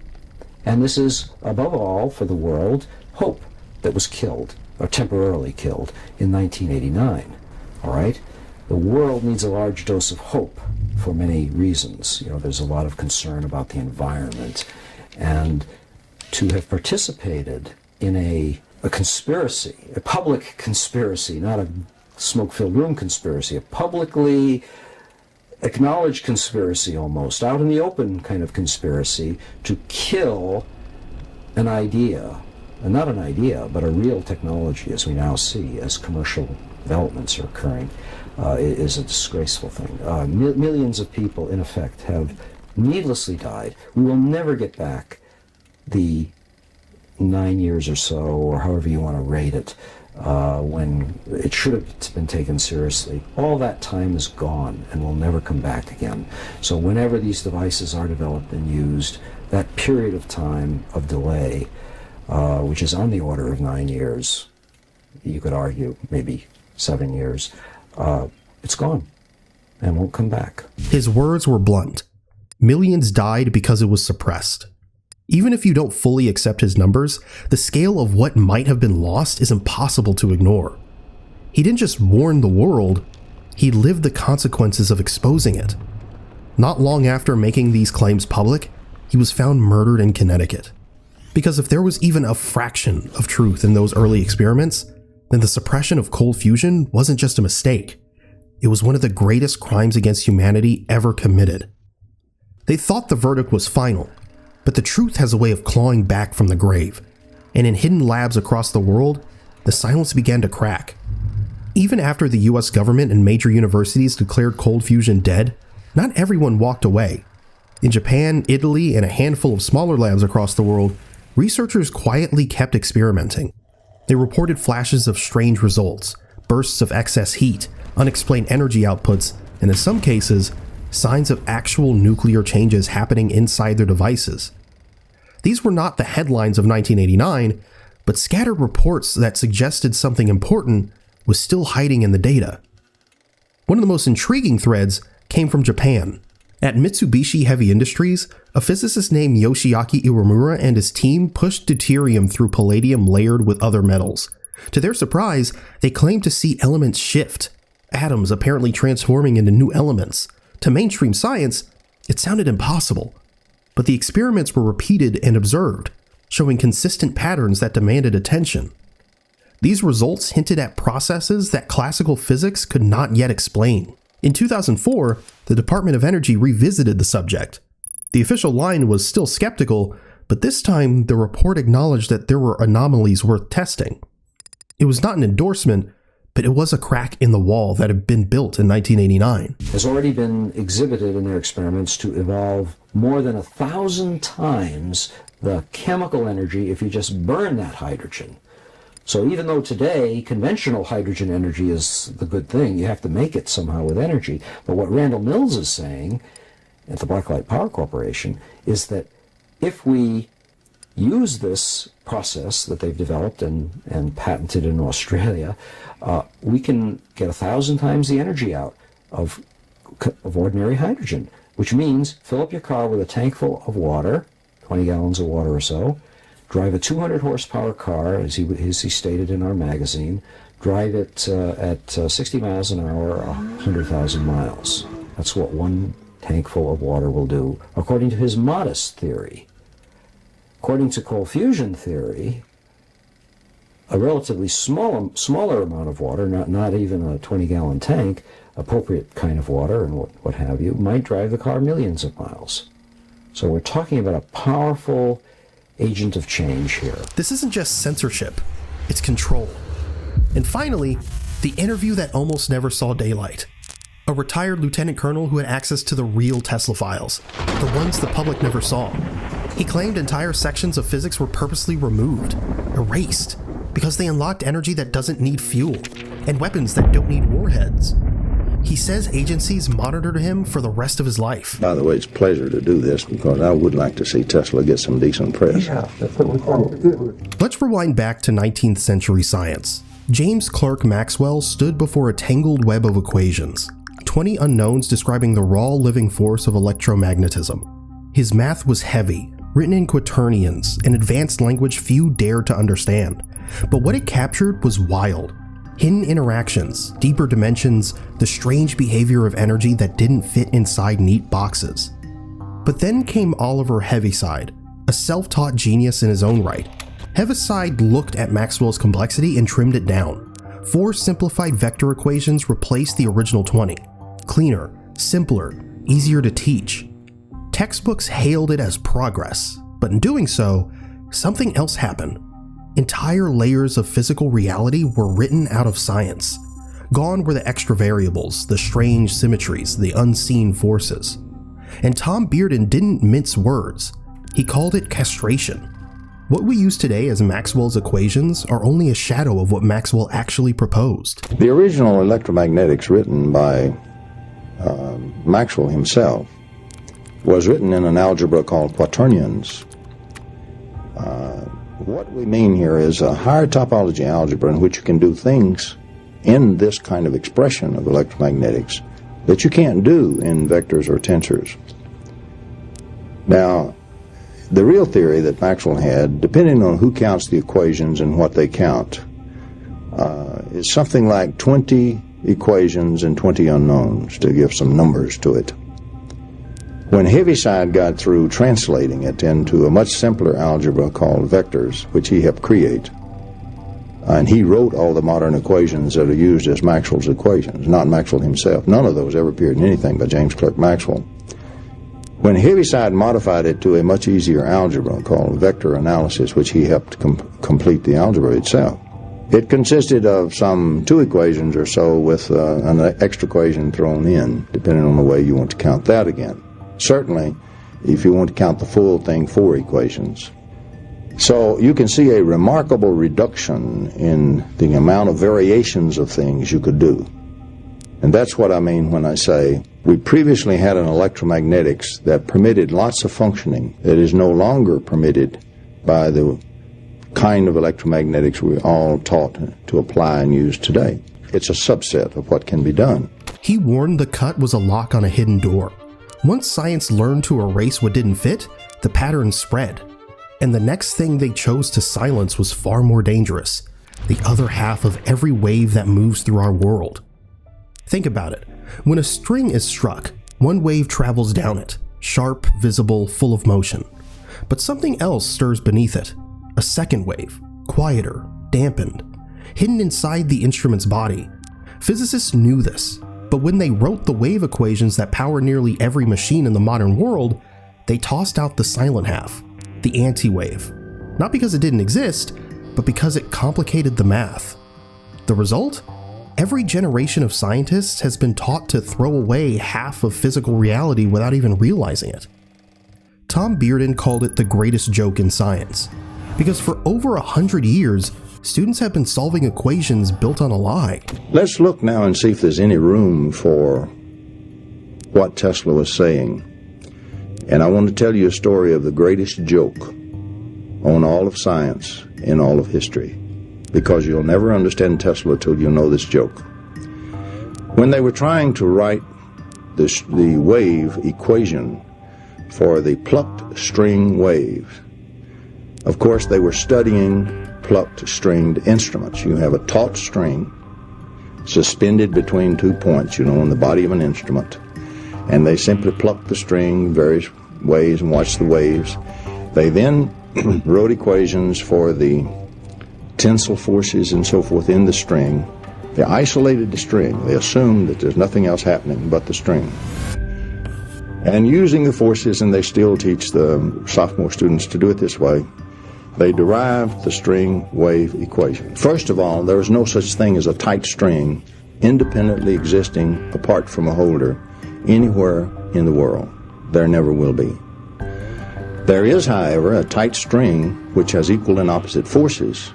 And this is, above all, for the world, hope that was killed, or temporarily killed, in 1989. All right? The world needs a large dose of hope for many reasons. There's a lot of concern about the environment. And to have participated in a conspiracy, a public conspiracy, not a smoke-filled room conspiracy, a publicly acknowledged conspiracy almost, out in the open kind of conspiracy to kill an idea, and not an idea, but a real technology as we now see, as commercial developments are occurring, is a disgraceful thing. Millions of people, in effect, have needlessly died. We will never get back the 9 years or so, or however you want to rate it, when it should have been taken seriously. All that time is gone and will never come back again. So whenever these devices are developed and used, that period of time of delay, which is on the order of 9 years, you could argue maybe 7 years, it's gone and won't come back. His words were blunt. Millions died because it was suppressed. Even if you don't fully accept his numbers, the scale of what might have been lost is impossible to ignore. He didn't just warn the world, he lived the consequences of exposing it. Not long after making these claims public, he was found murdered in Connecticut. Because if there was even a fraction of truth in those early experiments, then the suppression of cold fusion wasn't just a mistake. It was one of the greatest crimes against humanity ever committed. They thought the verdict was final, but the truth has a way of clawing back from the grave, and in hidden labs across the world, the silence began to crack. Even after the US government and major universities declared cold fusion dead, not everyone walked away. In Japan, Italy, and a handful of smaller labs across the world, researchers quietly kept experimenting. They reported flashes of strange results, bursts of excess heat, unexplained energy outputs, and in some cases, signs of actual nuclear changes happening inside their devices. These were not the headlines of 1989, but scattered reports that suggested something important was still hiding in the data. One of the most intriguing threads came from Japan. At Mitsubishi Heavy Industries, a physicist named Yoshiaki Iwamura and his team pushed deuterium through palladium layered with other metals. To their surprise, they claimed to see elements shift, atoms apparently transforming into new elements. To mainstream science, it sounded impossible, but the experiments were repeated and observed, showing consistent patterns that demanded attention. These results hinted at processes that classical physics could not yet explain. In 2004, the Department of Energy revisited the subject. The official line was still skeptical, but this time the report acknowledged that there were anomalies worth testing. It was not an endorsement, but it was a crack in the wall that had been built in 1989. Has already been exhibited in their experiments to evolve more than 1,000 times the chemical energy if you just burn that hydrogen. So even though today conventional hydrogen energy is the good thing, you have to make it somehow with energy. But what Randall Mills is saying at the Blacklight Power Corporation is that if we use this process that they've developed and patented in Australia, we can get 1,000 times the energy out of ordinary hydrogen, which means fill up your car with a tank full of water, 20 gallons of water or so, drive a 200 horsepower car, as he stated in our magazine, drive it at 60 miles an hour, 100,000 miles. That's what one tank full of water will do, according to his modest theory. According to cold fusion theory, a relatively smaller amount of water, not even a 20-gallon tank, appropriate kind of water and what have you, might drive the car millions of miles. So we're talking about a powerful agent of change here. This isn't just censorship, it's control. And finally, the interview that almost never saw daylight. A retired lieutenant colonel who had access to the real Tesla files, the ones the public never saw. He claimed entire sections of physics were purposely removed, erased, because they unlocked energy that doesn't need fuel, and weapons that don't need warheads. He says agencies monitored him for the rest of his life. By the way, it's a pleasure to do this because I would like to see Tesla get some decent press. Yeah, that's what we call it. Let's rewind back to 19th century science. James Clerk Maxwell stood before a tangled web of equations, 20 unknowns describing the raw living force of electromagnetism. His math was heavy, written in quaternions, an advanced language few dared to understand. But what it captured was wild. Hidden interactions, deeper dimensions, the strange behavior of energy that didn't fit inside neat boxes. But then came Oliver Heaviside, a self-taught genius in his own right. Heaviside looked at Maxwell's complexity and trimmed it down. 4 simplified vector equations replaced the original 20. Cleaner, simpler, easier to teach. Textbooks hailed it as progress, but in doing so, something else happened. Entire layers of physical reality were written out of science. Gone were the extra variables, the strange symmetries, the unseen forces. And Tom Bearden didn't mince words. He called it castration. What we use today as Maxwell's equations are only a shadow of what Maxwell actually proposed. The original electromagnetics written by Maxwell himself was written in an algebra called quaternions. What we mean here is a higher topology algebra in which you can do things in this kind of expression of electromagnetics that you can't do in vectors or tensors. Now, the real theory that Maxwell had, depending on who counts the equations and what they count, is something like 20 equations and 20 unknowns, to give some numbers to it. When Heaviside got through translating it into a much simpler algebra called vectors, which he helped create, and he wrote all the modern equations that are used as Maxwell's equations, not Maxwell himself. None of those ever appeared in anything by James Clerk Maxwell. When Heaviside modified it to a much easier algebra called vector analysis, which he helped complete the algebra itself, it consisted of some 2 equations or so with an extra equation thrown in, depending on the way you want to count that again. Certainly, if you want to count the full thing, 4 equations. So you can see a remarkable reduction in the amount of variations of things you could do. And that's what I mean when I say we previously had an electromagnetics that permitted lots of functioning that is no longer permitted by the kind of electromagnetics we're all taught to apply and use today. It's a subset of what can be done. He warned the cut was a lock on a hidden door. Once science learned to erase what didn't fit, the pattern spread. And the next thing they chose to silence was far more dangerous. The other half of every wave that moves through our world. Think about it. When a string is struck, one wave travels down it, sharp, visible, full of motion. But something else stirs beneath it. A second wave, quieter, dampened, hidden inside the instrument's body. Physicists knew this. But when they wrote the wave equations that power nearly every machine in the modern world, they tossed out the silent half, the anti-wave. Not because it didn't exist, but because it complicated the math. The result? Every generation of scientists has been taught to throw away half of physical reality without even realizing it. Tom Bearden called it the greatest joke in science, because for over 100 years, students have been solving equations built on a lie. Let's look now and see if there's any room for what Tesla was saying. And I want to tell you a story of the greatest joke on all of science in all of history, because you'll never understand Tesla till you know this joke. When they were trying to write the wave equation for the plucked string wave, of course they were studying plucked stringed instruments. You have a taut string suspended between 2 points, on the body of an instrument, and they simply plucked the string various ways and watched the waves. They then wrote equations for the tensile forces and so forth in the string. They isolated the string. They assumed that there's nothing else happening but the string. And using the forces, and they still teach the sophomore students to do it this way, they derived the string wave equation. First of all, there is no such thing as a tight string independently existing apart from a holder anywhere in the world. There never will be. There is, however, a tight string which has equal and opposite forces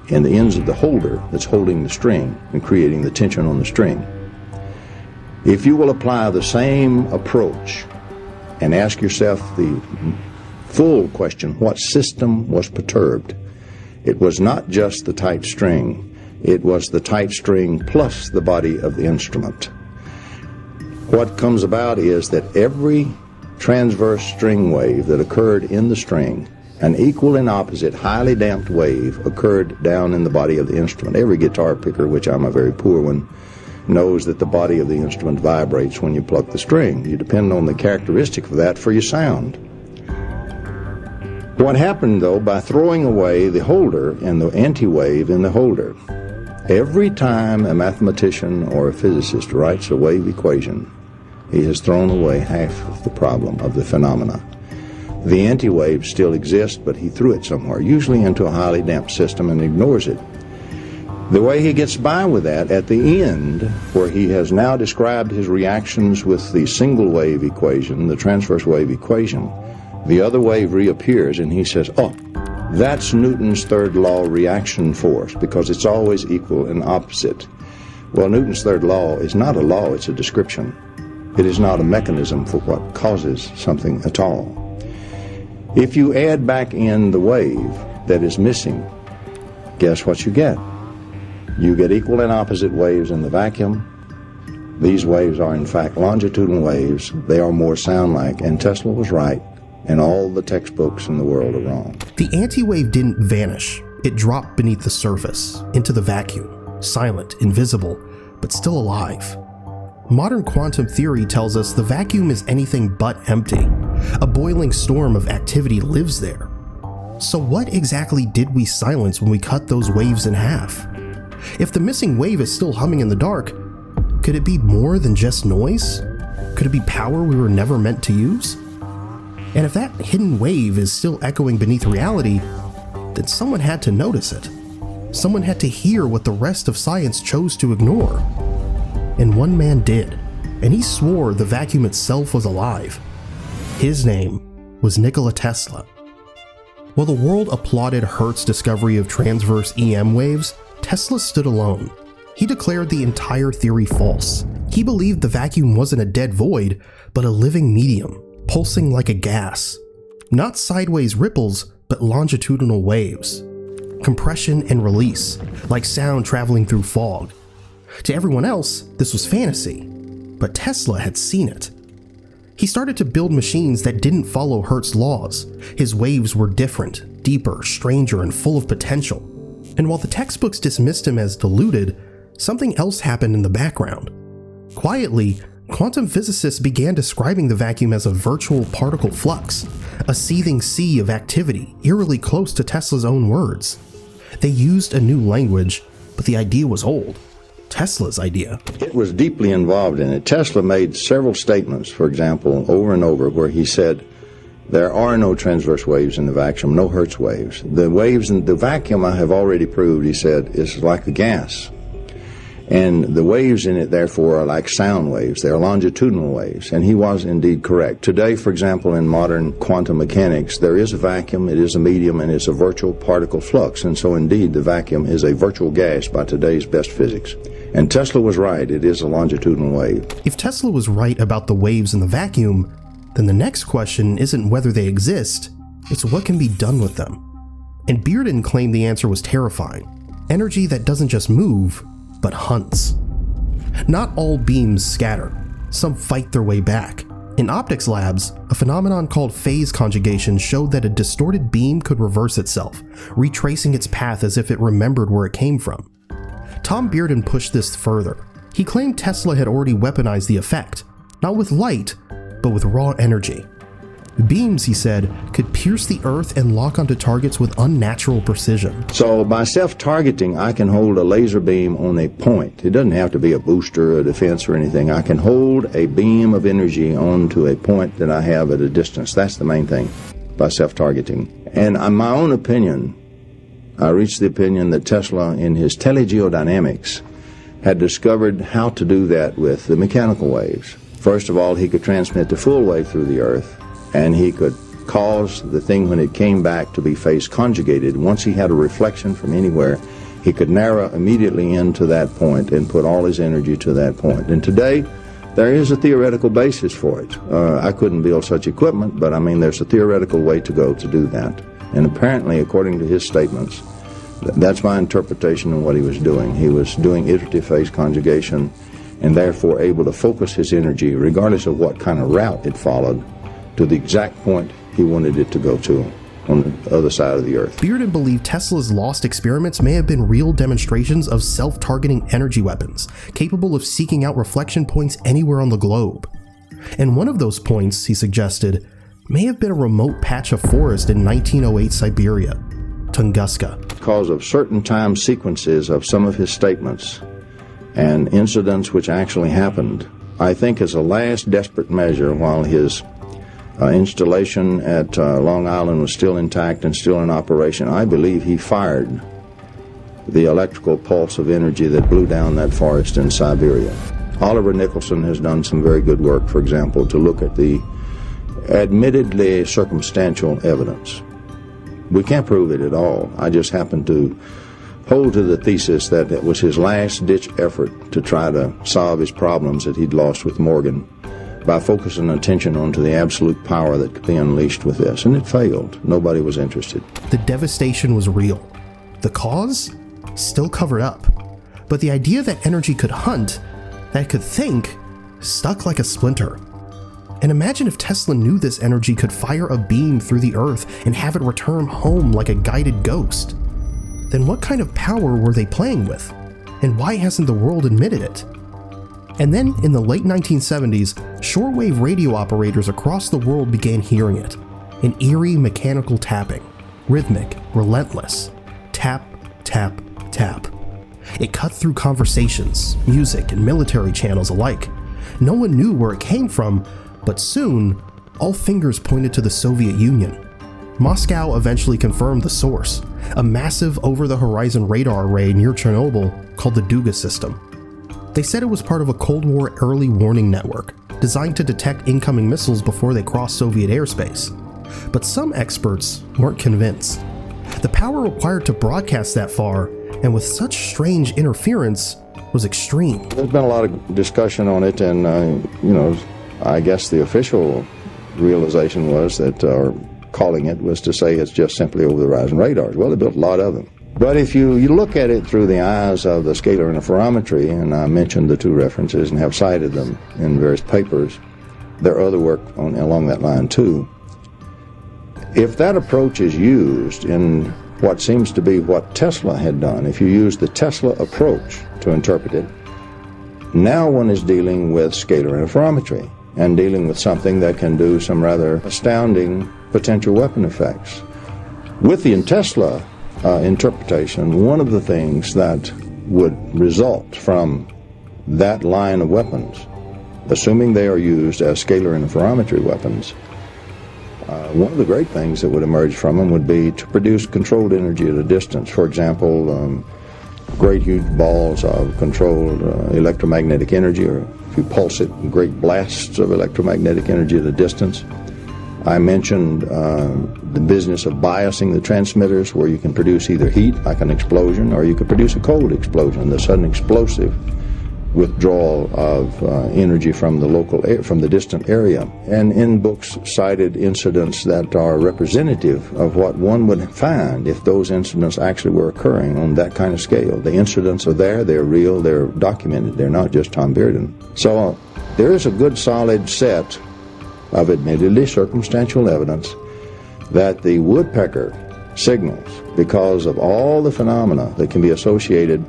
in the ends of the holder that's holding the string and creating the tension on the string. If you will apply the same approach and ask yourself the full question, what system was perturbed? It was not just the tight string. It was the tight string plus the body of the instrument. What comes about is that every transverse string wave that occurred in the string, an equal and opposite highly damped wave occurred down in the body of the instrument. Every guitar picker, which I'm a very poor one, knows that the body of the instrument vibrates when you pluck the string. You depend on the characteristic of that for your sound. What happened, though, by throwing away the holder and the anti-wave in the holder, every time a mathematician or a physicist writes a wave equation, he has thrown away half of the problem of the phenomena. The anti-wave still exists, but he threw it somewhere, usually into a highly damped system, and ignores it. The way he gets by with that, at the end, where he has now described his reactions with the single wave equation, the transverse wave equation, the other wave reappears, and he says, oh, that's Newton's third law reaction force, because it's always equal and opposite. Well, Newton's third law is not a law, it's a description. It is not a mechanism for what causes something at all. If you add back in the wave that is missing, guess what you get? You get equal and opposite waves in the vacuum. These waves are in fact longitudinal waves. They are more sound-like, and Tesla was right, and all the textbooks in the world are wrong. The anti-wave didn't vanish. It dropped beneath the surface, into the vacuum, silent, invisible, but still alive. Modern quantum theory tells us the vacuum is anything but empty. A boiling storm of activity lives there. So what exactly did we silence when we cut those waves in half? If the missing wave is still humming in the dark, could it be more than just noise? Could it be power we were never meant to use? And if that hidden wave is still echoing beneath reality, then someone had to notice it. Someone had to hear what the rest of science chose to ignore. And one man did, and he swore the vacuum itself was alive. His name was Nikola Tesla. While the world applauded Hertz's discovery of transverse EM waves, Tesla stood alone. He declared the entire theory false. He believed the vacuum wasn't a dead void, but a living medium, pulsing like a gas. Not sideways ripples, but longitudinal waves. Compression and release, like sound traveling through fog. To everyone else, this was fantasy, but Tesla had seen it. He started to build machines that didn't follow Hertz's laws. His waves were different, deeper, stranger, and full of potential. And while the textbooks dismissed him as deluded, something else happened in the background. Quietly, quantum physicists began describing the vacuum as a virtual particle flux, a seething sea of activity, eerily close to Tesla's own words. They used a new language, but the idea was old. Tesla's idea. It was deeply involved in it. Tesla made several statements, for example, over and over, where he said, there are no transverse waves in the vacuum, no Hertz waves. The waves in the vacuum, I have already proved, he said, is like a gas. And the waves in it, therefore, are like sound waves. They are longitudinal waves. And he was indeed correct. Today, for example, in modern quantum mechanics, there is a vacuum, it is a medium, and it's a virtual particle flux. And so, indeed, the vacuum is a virtual gas by today's best physics. And Tesla was right. It is a longitudinal wave. If Tesla was right about the waves in the vacuum, then the next question isn't whether they exist, It's what can be done with them. And Bearden claimed the answer was terrifying. Energy that doesn't just move, but hunts. Not all beams scatter. Some fight their way back. In optics labs, a phenomenon called phase conjugation showed that a distorted beam could reverse itself, retracing its path as if it remembered where it came from. Tom Bearden pushed this further. He claimed Tesla had already weaponized the effect, not with light, but with raw energy. Beams, he said, could pierce the earth and lock onto targets with unnatural precision. So by self-targeting, I can hold a laser beam on a point. It doesn't have to be a booster or a defense or anything. I can hold a beam of energy onto a point that I have at a distance. That's the main thing by self-targeting. And in my own opinion, I reached the opinion that Tesla, in his telegeodynamics, had discovered how to do that with the mechanical waves. First of all, he could transmit the full wave through the earth, and he could cause the thing when it came back to be phase conjugated. Once he had a reflection from anywhere, he could narrow immediately into that point and put all his energy to that point. And today, there is a theoretical basis for it. I couldn't build such equipment, but I mean, there's a theoretical way to go to do that. And apparently, according to his statements, that's my interpretation of what he was doing. He was doing iterative phase conjugation and therefore able to focus his energy, regardless of what kind of route it followed, to the exact point he wanted it to go to on the other side of the earth. Bearden believed Tesla's lost experiments may have been real demonstrations of self-targeting energy weapons, capable of seeking out reflection points anywhere on the globe. And one of those points, he suggested, may have been a remote patch of forest in 1908 Siberia, Tunguska. Because of certain time sequences of some of his statements and incidents which actually happened, I think as a last desperate measure, while his installation at Long Island was still intact and still in operation, I believe he fired the electrical pulse of energy that blew down that forest in Siberia. Oliver Nicholson has done some very good work, for example, to look at the admittedly circumstantial evidence. We can't prove it at all. I just happen to hold to the thesis that it was his last-ditch effort to try to solve his problems that he'd lost with Morgan by focusing attention onto the absolute power that could be unleashed with this. And it failed. Nobody was interested. The devastation was real. The cause? Still covered up. But the idea that energy could hunt, that it could think, stuck like a splinter. And imagine if Tesla knew this energy could fire a beam through the earth and have it return home like a guided ghost. Then what kind of power were they playing with? And why hasn't the world admitted it? And then, in the late 1970s, shortwave radio operators across the world began hearing it. An eerie mechanical tapping. Rhythmic, relentless. Tap, tap, tap. It cut through conversations, music, and military channels alike. No one knew where it came from, but soon, all fingers pointed to the Soviet Union. Moscow eventually confirmed the source, a massive over-the-horizon radar array near Chernobyl called the Duga system. They said it was part of a Cold War early warning network, designed to detect incoming missiles before they crossed Soviet airspace. But some experts weren't convinced. The power required to broadcast that far, and with such strange interference, was extreme. There's been a lot of discussion on it, and I guess the official realization was that, or calling it, was to say it's just simply over-the-horizon radars. Well, they built a lot of them. But if you look at it through the eyes of the scalar interferometry, and I mentioned the two references and have cited them in various papers, there are other work along that line too. If that approach is used in what seems to be what Tesla had done, if you use the Tesla approach to interpret it, now one is dealing with scalar interferometry and dealing with something that can do some rather astounding potential weapon effects. With the Tesla interpretation, one of the things that would result from that line of weapons, assuming they are used as scalar interferometry weapons, one of the great things that would emerge from them would be to produce controlled energy at a distance. For example, great huge balls of controlled electromagnetic energy, or if you pulse it, great blasts of electromagnetic energy at a distance. I mentioned the business of biasing the transmitters, where you can produce either heat, like an explosion, or you could produce a cold explosion, the sudden explosive withdrawal of energy from the distant area, and in books cited incidents that are representative of what one would find if those incidents actually were occurring on that kind of scale. The incidents are there, they're real, they're documented, they're not just Tom Bearden. So there is a good solid set of admittedly circumstantial evidence that the woodpecker signals, because of all the phenomena that can be associated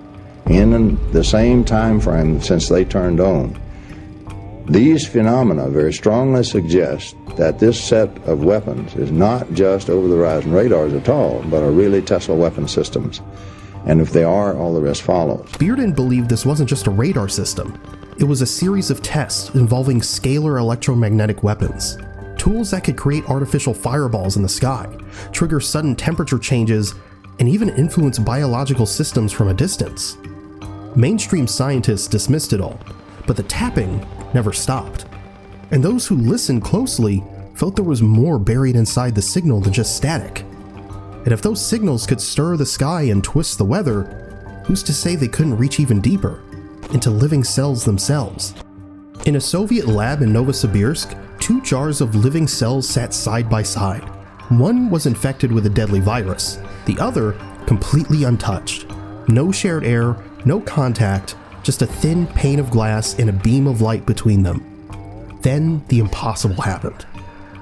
in the same time frame since they turned on. These phenomena very strongly suggest that this set of weapons is not just over-the-horizon radars at all, but are really Tesla weapon systems. And if they are, all the rest follows. Bearden believed this wasn't just a radar system. It was a series of tests involving scalar electromagnetic weapons. Tools that could create artificial fireballs in the sky, trigger sudden temperature changes, and even influence biological systems from a distance. Mainstream scientists dismissed it all, but the tapping never stopped. And those who listened closely felt there was more buried inside the signal than just static. And if those signals could stir the sky and twist the weather, who's to say they couldn't reach even deeper, into living cells themselves? In a Soviet lab in Novosibirsk, 2 jars of living cells sat side by side. One was infected with a deadly virus, the other completely untouched. No shared air, no contact, just a thin pane of glass and a beam of light between them. Then the impossible happened.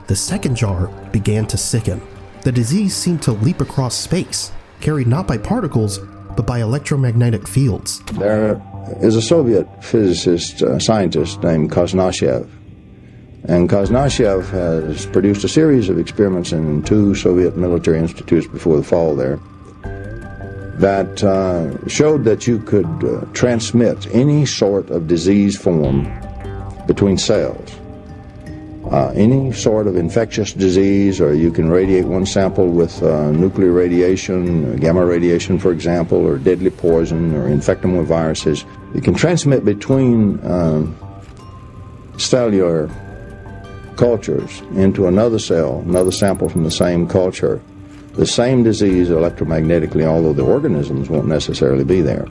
The second jar began to sicken. The disease seemed to leap across space, carried not by particles, but by electromagnetic fields. There is a Soviet physicist, scientist named Koznashev. And Koznashev has produced a series of experiments in 2 Soviet military institutes before the fall there that showed that you could transmit any sort of disease form between cells. Any sort of infectious disease, or you can radiate one sample with nuclear radiation, gamma radiation, for example, or deadly poison, or infect them with viruses. You can transmit between cellular cultures into another cell, another sample from the same culture, the same disease electromagnetically, although the organisms won't necessarily be there.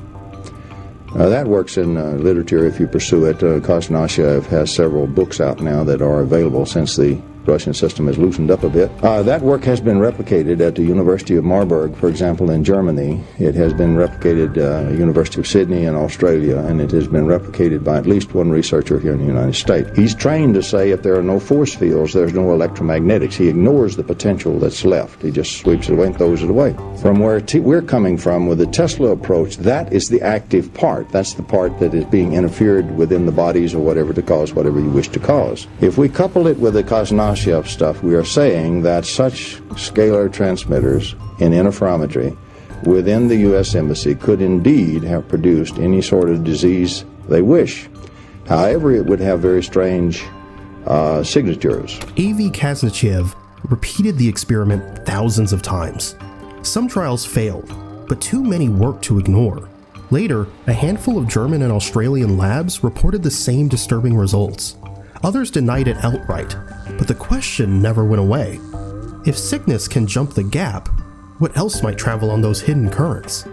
That works in literature if you pursue it. Koznashev has several books out now that are available since the Russian system has loosened up a bit. That work has been replicated at the University of Marburg, for example, in Germany. It has been replicated at the University of Sydney in Australia, and it has been replicated by at least one researcher here in the United States. He's trained to say if there are no force fields, there's no electromagnetics. He ignores the potential that's left. He just sweeps it away and throws it away. From where we're coming from with the Tesla approach, that is the active part. That's the part that is being interfered within the bodies or whatever to cause whatever you wish to cause. If we couple it with the Koznashev stuff, we are saying that such scalar transmitters in interferometry within the U.S. Embassy could indeed have produced any sort of disease they wish. However, it would have very strange signatures. A.V. Koznachev repeated the experiment thousands of times. Some trials failed, but too many worked to ignore. Later, a handful of German and Australian labs reported the same disturbing results. Others denied it outright, but the question never went away. If sickness can jump the gap, what else might travel on those hidden currents?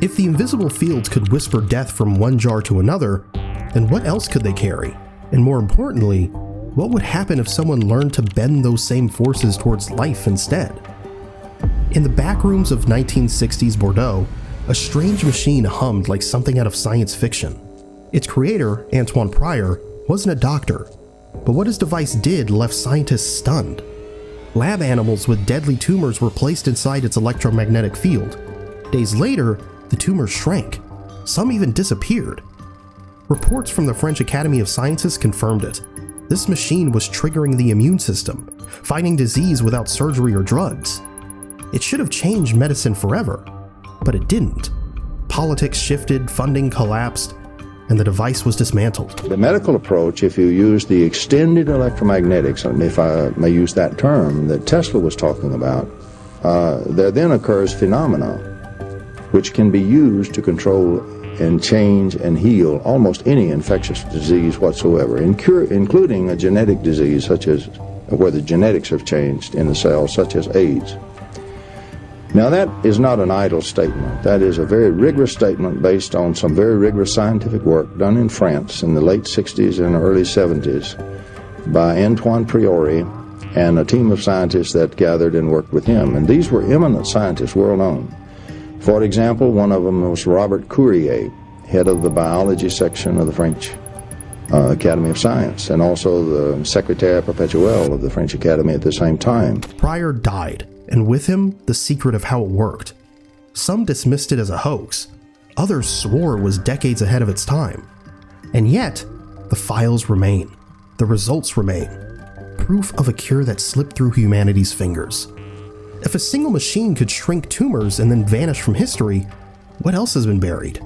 If the invisible fields could whisper death from one jar to another, then what else could they carry? And more importantly, what would happen if someone learned to bend those same forces towards life instead? In the back rooms of 1960s Bordeaux, a strange machine hummed like something out of science fiction. Its creator, Antoine Pryor, wasn't a doctor, but what his device did left scientists stunned. Lab animals with deadly tumors were placed inside its electromagnetic field. Days later, the tumors shrank. Some even disappeared. Reports from the French Academy of Sciences confirmed it. This machine was triggering the immune system, fighting disease without surgery or drugs. It should have changed medicine forever, but it didn't. Politics shifted, funding collapsed, and the device was dismantled. The medical approach, if you use the extended electromagnetics, if I may use that term, that Tesla was talking about, there then occurs phenomena which can be used to control and change and heal almost any infectious disease whatsoever, including a genetic disease such as where the genetics have changed in the cells, such as AIDS. Now that is not an idle statement. That is a very rigorous statement based on some very rigorous scientific work done in France in the late 60s and early 70s by Antoine Priori and a team of scientists that gathered and worked with him. And these were eminent scientists, world known. For example, one of them was Robert Courier, head of the biology section of the French Academy of Science, and also the Secrétaire Perpétuel of the French Academy at the same time. Prior died, and with him, the secret of how it worked. Some dismissed it as a hoax. Others swore it was decades ahead of its time. And yet, the files remain. The results remain. Proof of a cure that slipped through humanity's fingers. If a single machine could shrink tumors and then vanish from history, what else has been buried?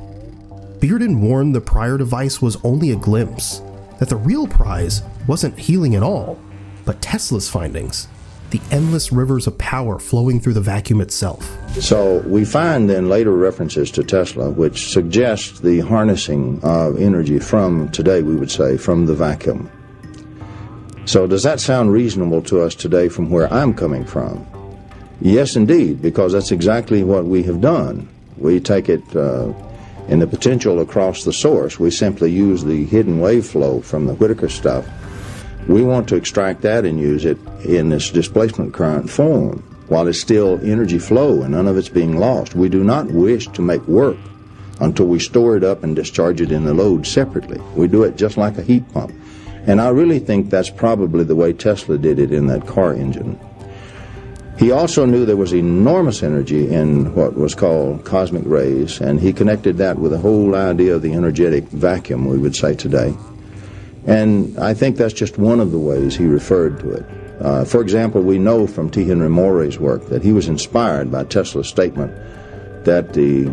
Bearden warned the prior device was only a glimpse, that the real prize wasn't healing at all, but Tesla's findings, the endless rivers of power flowing through the vacuum itself. So we find then later references to Tesla which suggest the harnessing of energy from, today we would say, from the vacuum. So does that sound reasonable to us today from where I'm coming from? Yes, indeed, because that's exactly what we have done. We take it in the potential across the source. We simply use the hidden wave flow from the Whittaker stuff. We want to extract that and use it in this displacement current form while it's still energy flow and none of it's being lost. We do not wish to make work until we store it up and discharge it in the load separately. We do it just like a heat pump. And I really think that's probably the way Tesla did it in that car engine. He also knew there was enormous energy in what was called cosmic rays, and he connected that with the whole idea of the energetic vacuum, we would say today. And I think that's just one of the ways he referred to it. For example, we know from T. Henry Morey's work that he was inspired by Tesla's statement that the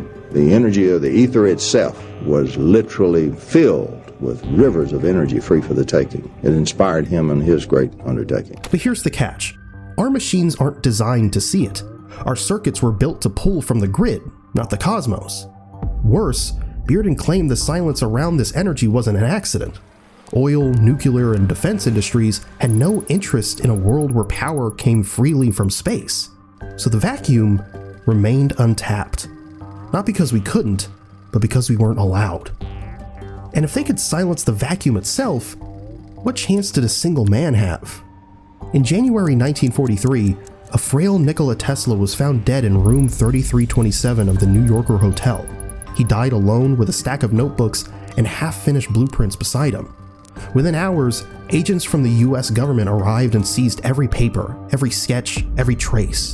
energy of the ether itself was literally filled with rivers of energy free for the taking. It inspired him in his great undertaking. But here's the catch. Our machines aren't designed to see it. Our circuits were built to pull from the grid, not the cosmos. Worse, Bearden claimed the silence around this energy wasn't an accident. Oil, nuclear, and defense industries had no interest in a world where power came freely from space. So the vacuum remained untapped. Not because we couldn't, but because we weren't allowed. And if they could silence the vacuum itself, what chance did a single man have? In January 1943, a frail Nikola Tesla was found dead in room 3327 of the New Yorker Hotel. He died alone with a stack of notebooks and half-finished blueprints beside him. Within hours, agents from the US government arrived and seized every paper, every sketch, every trace.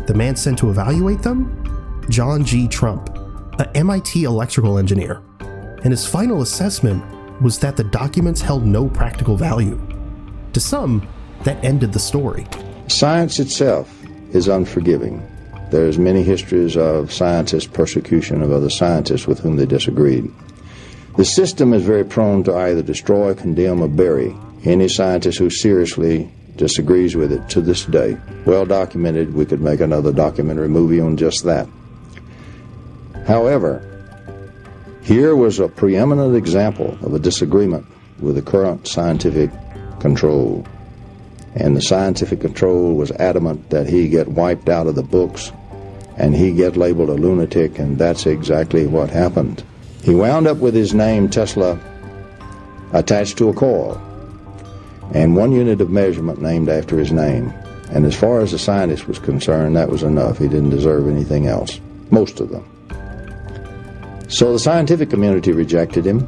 The man sent to evaluate them? John G. Trump, an MIT electrical engineer. And his final assessment was that the documents held no practical value. To some, that ended the story. Science itself is unforgiving. There's many histories of scientists' persecution of other scientists with whom they disagreed. The system is very prone to either destroy, condemn, or bury any scientist who seriously disagrees with it to this day. Well documented. We could make another documentary movie on just that. However, here was a preeminent example of a disagreement with the current scientific control. And the scientific control was adamant that he get wiped out of the books and he get labeled a lunatic, and that's exactly what happened. He wound up with his name, Tesla, attached to a coil, and one unit of measurement named after his name. And as far as the scientist was concerned, that was enough. He didn't deserve anything else, most of them. So the scientific community rejected him.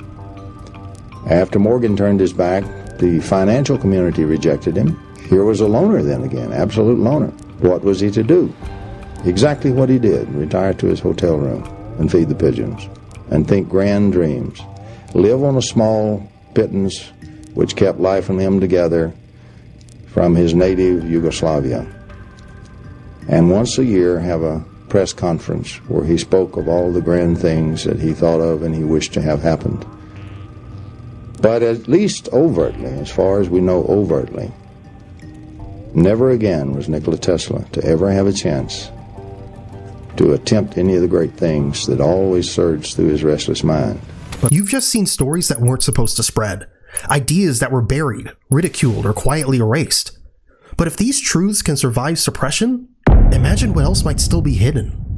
After Morgan turned his back, the financial community rejected him. Here was a loner then again, absolute loner. What was he to do? Exactly what he did, retire to his hotel room and feed the pigeons and think grand dreams. Live on a small pittance which kept life and limb together from his native Yugoslavia. And once a year have a press conference where he spoke of all the grand things that he thought of and he wished to have happened. But at least overtly, as far as we know overtly, never again was Nikola Tesla to ever have a chance to attempt any of the great things that always surged through his restless mind. But you've just seen stories that weren't supposed to spread, ideas that were buried, ridiculed, or quietly erased. But if these truths can survive suppression, Imagine what else might still be hidden.